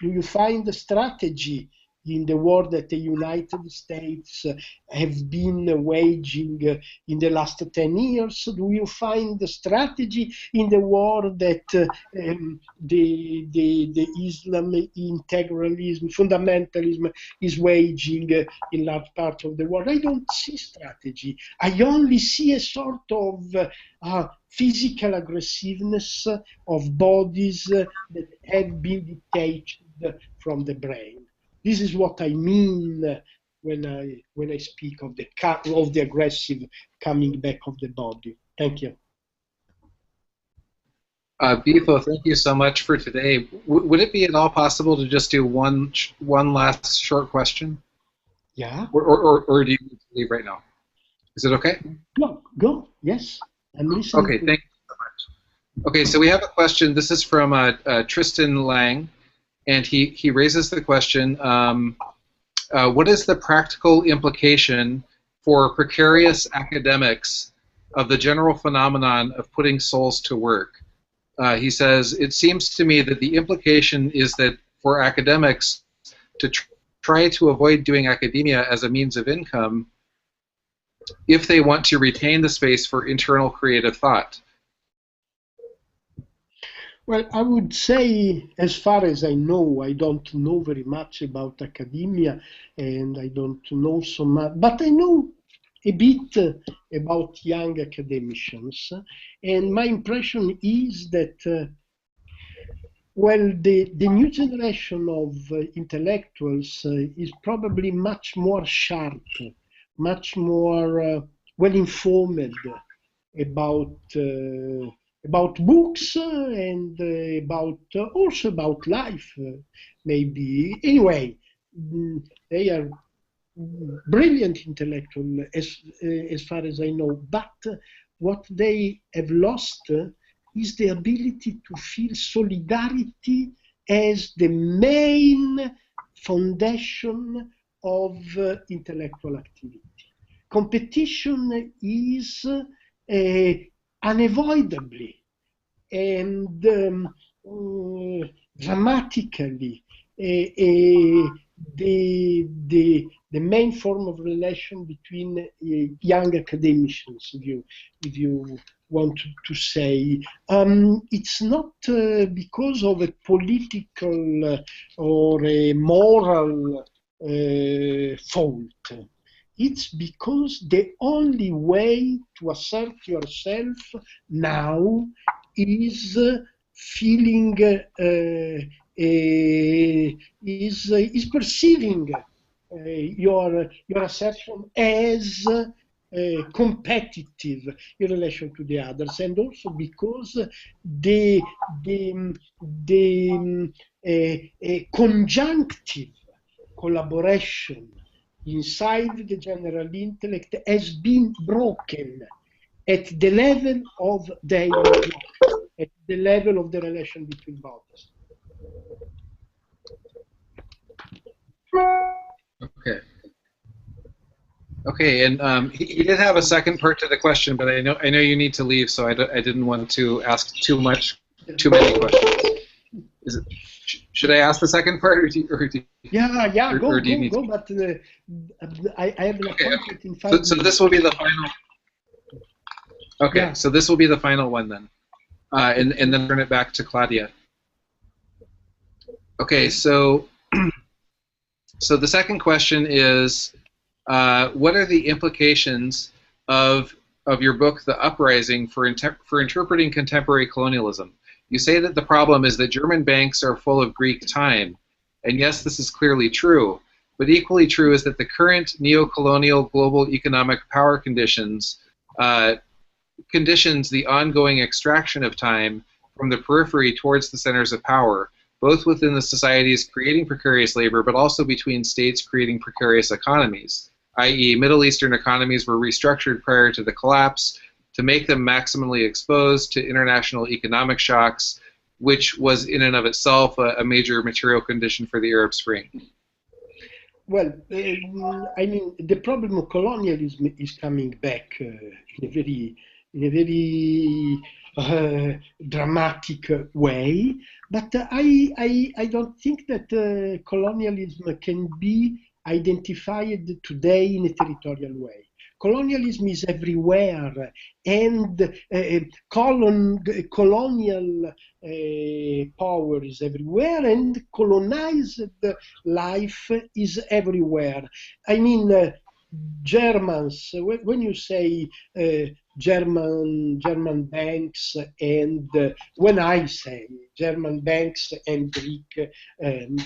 Do you find the strategy in the war that the United States have been waging in the last 10 years? Do you find the strategy in the war that the Islam integralism, fundamentalism is waging in large parts of the world? I don't see strategy. I only see a sort of physical aggressiveness of bodies that have been detached from the brain. This is what I mean when I speak of the aggressive coming back of the body. Thank you. Bifo, thank you so much for today. Would it be at all possible to just do one last short question? Yeah. Or do you need to leave right now? Is it okay? Go. Yes, I'm listening. Okay, thank you so much. Okay, so we have a question. This is from Tristan Lang, and he raises the question, what is the practical implication for precarious academics of the general phenomenon of putting souls to work? He says, it seems to me that the implication is that for academics to try to avoid doing academia as a means of income if they want to retain the space for internal creative thought. Well, I would say, as far as I know, I don't know very much about academia, and I don't know so much, but I know a bit about young academicians, and my impression is that Well, the new generation of intellectuals is probably much more sharp, much more well informed about books and about also about life, maybe. Anyway, they are brilliant intellectual as far as I know, but what they have lost is the ability to feel solidarity as the main foundation of intellectual activity. Competition is unavoidably and dramatically the main form of relation between young academicians, if you want to say. It's not because of a political or a moral fault. It's because the only way to assert yourself now is feeling, is perceiving your assertion as competitive in relation to the others, and also because the conjunctive collaboration inside the general intellect has been broken at the level of daily life, at the level of the relation between bodies. Okay. Okay, and he did have a second part to the question, but I know you need to leave, so I didn't want to ask too many questions. Should I ask the second part, or do you, Yeah, go. But I have an appointment in 5 minutes. So this will be the final. Okay, yeah. So this will be the final one then, and then turn it back to Claudia. Okay, so the second question is, what are the implications of your book, The Uprising, for interpreting contemporary colonialism? You say that the problem is that German banks are full of Greek time, and yes, this is clearly true, but equally true is that the current neo-colonial global economic power conditions conditions the ongoing extraction of time from the periphery towards the centers of power, both within the societies creating precarious labor, but also between states creating precarious economies, i.e. Middle Eastern economies were restructured prior to the collapse to make them maximally exposed to international economic shocks, which was in and of itself a major material condition for the Arab Spring. Well, I mean, the problem of colonialism is coming back in a very dramatic way, but I don't think that colonialism can be identified today in a territorial way. Colonialism is everywhere, and colonial power is everywhere, and colonized life is everywhere. I mean, Germans, when you say German banks, and when I say German banks and Greek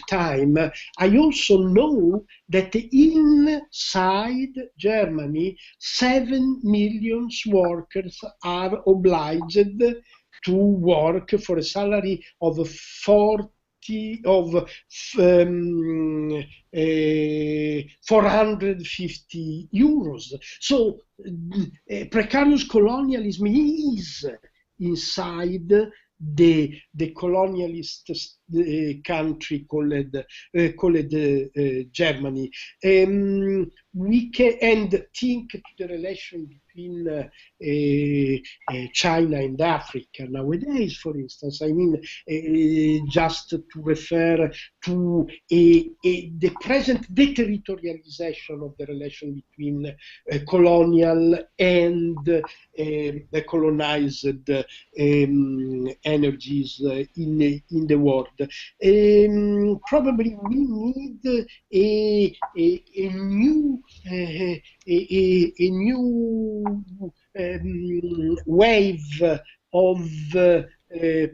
time, I also know that inside Germany 7 million workers are obliged to work for a salary of 450 euros. So precarious colonialism is inside the colonialist country called Germany. We can and think to the relation between China and Africa nowadays, for instance. I mean, just to refer to the present deterritorialization of the relation between colonial and colonized energies in the world. Probably we need a new wave of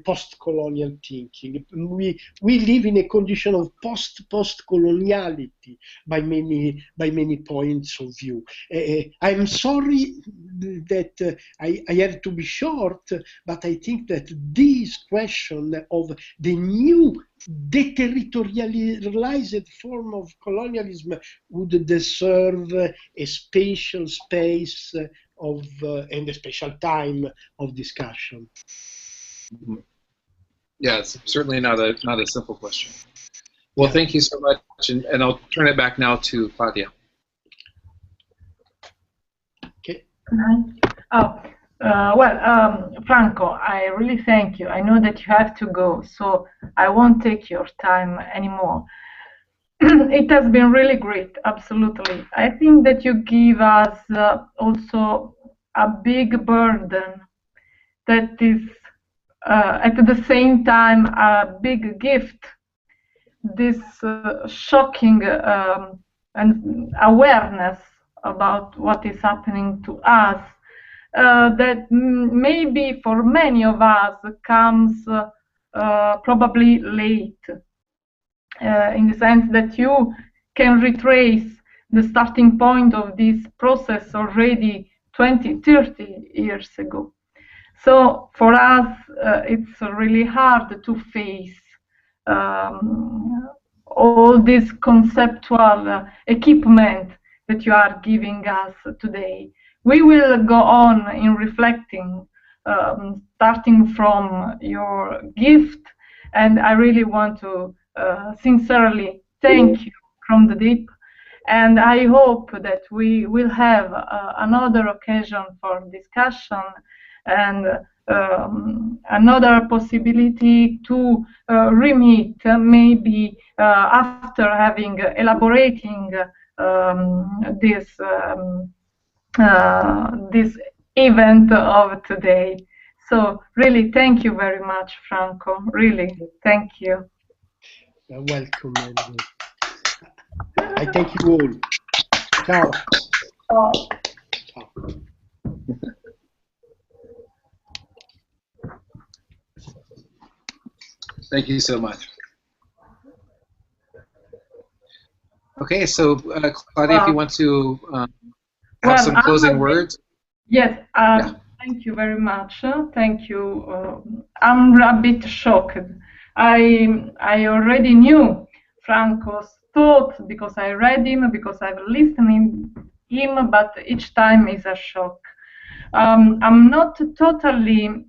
post-colonial thinking. We live in a condition of post-coloniality by many points of view. I'm sorry that I have to be short, but I think that this question of the new deterritorialized form of colonialism would deserve a spatial space of and a special time of discussion. Yeah, it's certainly not a simple question. Well, Yeah. thank you so much, and I'll turn it back now to Claudia. Okay. Franco, I really thank you. I know that you have to go, so I won't take your time anymore. It has been really great, absolutely. I think that you give us also a big burden that is at the same time a big gift. This shocking and awareness about what is happening to us that maybe for many of us comes probably late, in the sense that you can retrace the starting point of this process already 20, 30 years ago. So for us, it's really hard to face all this conceptual equipment that you are giving us today. We will go on in reflecting, starting from your gift, and I really want to sincerely thank you from the deep, and I hope that we will have another occasion for discussion and another possibility to re-meet, maybe after having elaborating this event of today. So really, thank you very much, Franco. Really, thank you. You're welcome. I thank you all. Ciao. Oh. Ciao. Thank you so much. Okay, so Claudia, if you want to have some closing words. Yes, Yeah. Thank you very much. Thank you. I'm a bit shocked. I already knew Franco's thoughts because I read him, because I've listened to him, but each time is a shock. I'm not totally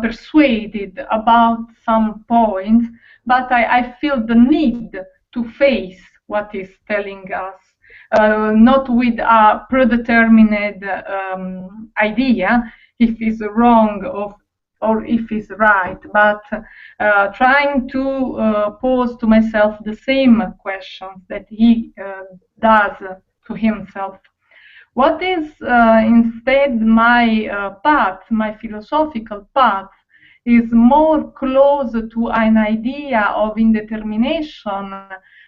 persuaded about some points, but I feel the need to face what is telling us, not with a predetermined idea if it's wrong or if it's right, but trying to pose to myself the same questions that he does to himself. What is instead my path, my philosophical path, is more close to an idea of indetermination,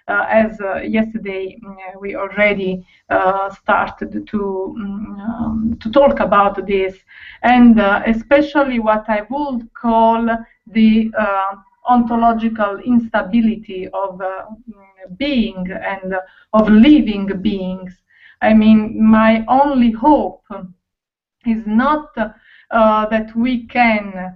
as yesterday we already started to talk about this, and especially what I would call the ontological instability of being and of living beings. I mean, my only hope is not that we can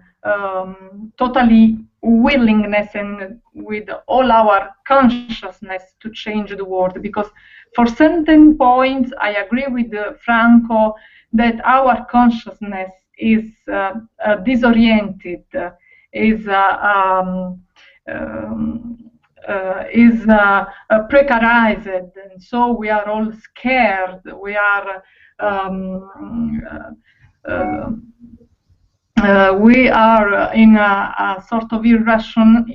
totally willingness and with all our consciousness to change the world, because for certain points I agree with Franco that our consciousness is disoriented, is precarized, and so we are all scared. We are in a sort of irrational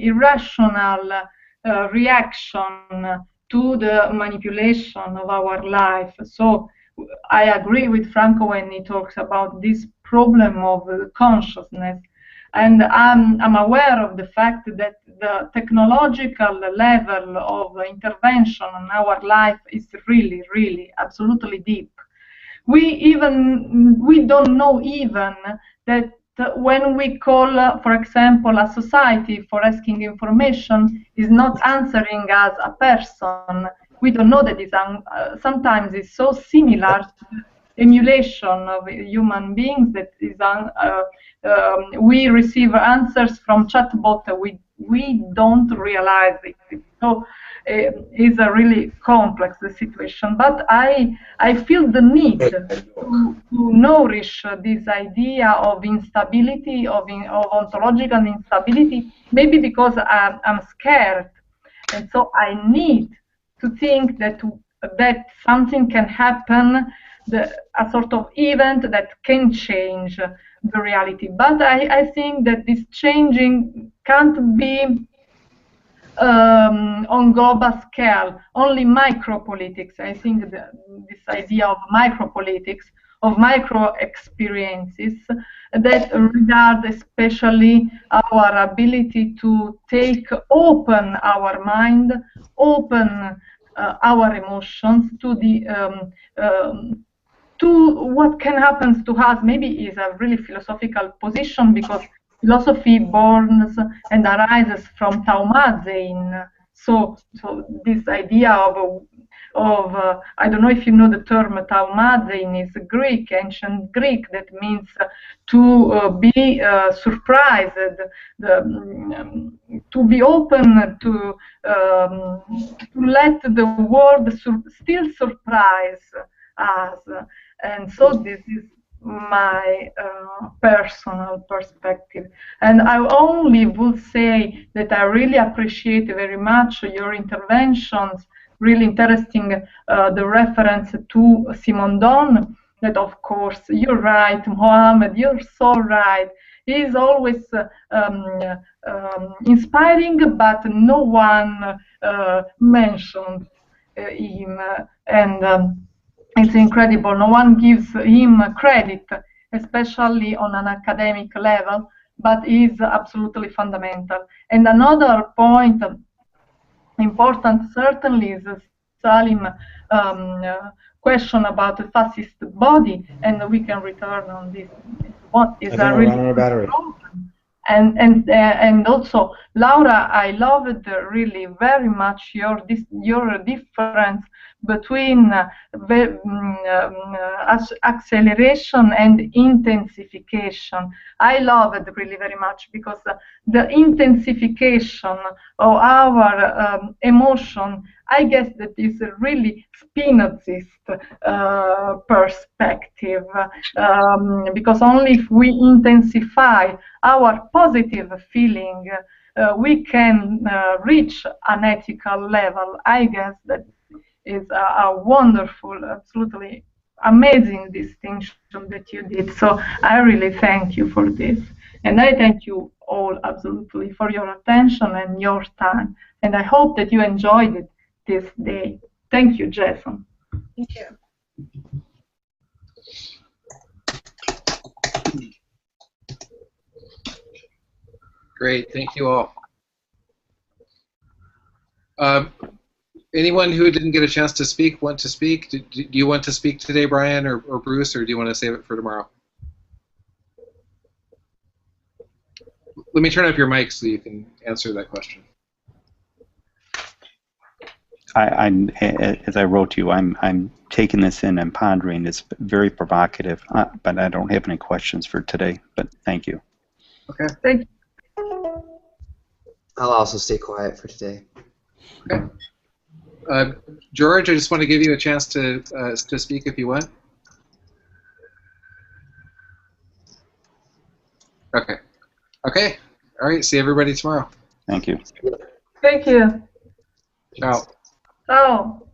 reaction to the manipulation of our life. So I agree with Franco when he talks about this problem of consciousness. And I'm aware of the fact that the technological level of intervention in our life is really, really, absolutely deep. We don't know even that when we call, for example, a society for asking information, is not answering as a person. We don't know that sometimes it's so similar to emulation of human beings that is we receive answers from chatbot we don't realize it. So it's a really complex situation. But I feel the need to nourish this idea of instability, of ontological instability, maybe because I'm scared, and so I need to think that something can happen, a sort of event that can change the reality. But I think that this changing can't be on global scale, only micropolitics. I think this idea of micropolitics, of micro experiences, that regard especially our ability to open our mind, open our emotions to what can happen to us. Maybe is a really philosophical position, because philosophy borns and arises from taumazein. So this idea of I don't know if you know the term taumazein is Greek, ancient Greek, that means to be surprised, to be open to let the world still surprise us. And so this is my personal perspective. And I only would say that I really appreciate very much your interventions, really interesting, the reference to Simondon, that of course, you're right, Mohammed, you're so right. He's always inspiring, but no one mentions him. And it's incredible. No one gives him credit, especially on an academic level, but he's absolutely fundamental. And another point, important certainly, is Salim question about the fascist body, and we can return on this. What is a really problem. And also, Laura, I loved really very much your difference between acceleration and intensification. I love it really very much, because the intensification of our emotion, I guess that is a really Spinozist perspective, because only if we intensify our positive feeling, we can reach an ethical level. I guess that is a wonderful, absolutely amazing distinction that you did. So I really thank you for this. And I thank you all absolutely for your attention and your time. And I hope that you enjoyed it this day. Thank you, Jason. Thank you. Great, thank you all. Anyone who didn't get a chance to speak want to speak? Do you want to speak today, Brian or Bruce, or do you want to save it for tomorrow? Let me turn up your mic so you can answer that question. As I wrote to you, I'm taking this in and pondering. It's very provocative, but I don't have any questions for today. But thank you. Okay. Thank you. I'll also stay quiet for today. Okay. George, I just want to give you a chance to speak if you want. Okay. Okay. All right. See everybody tomorrow. Thank you. Thank you. Ciao. Ciao.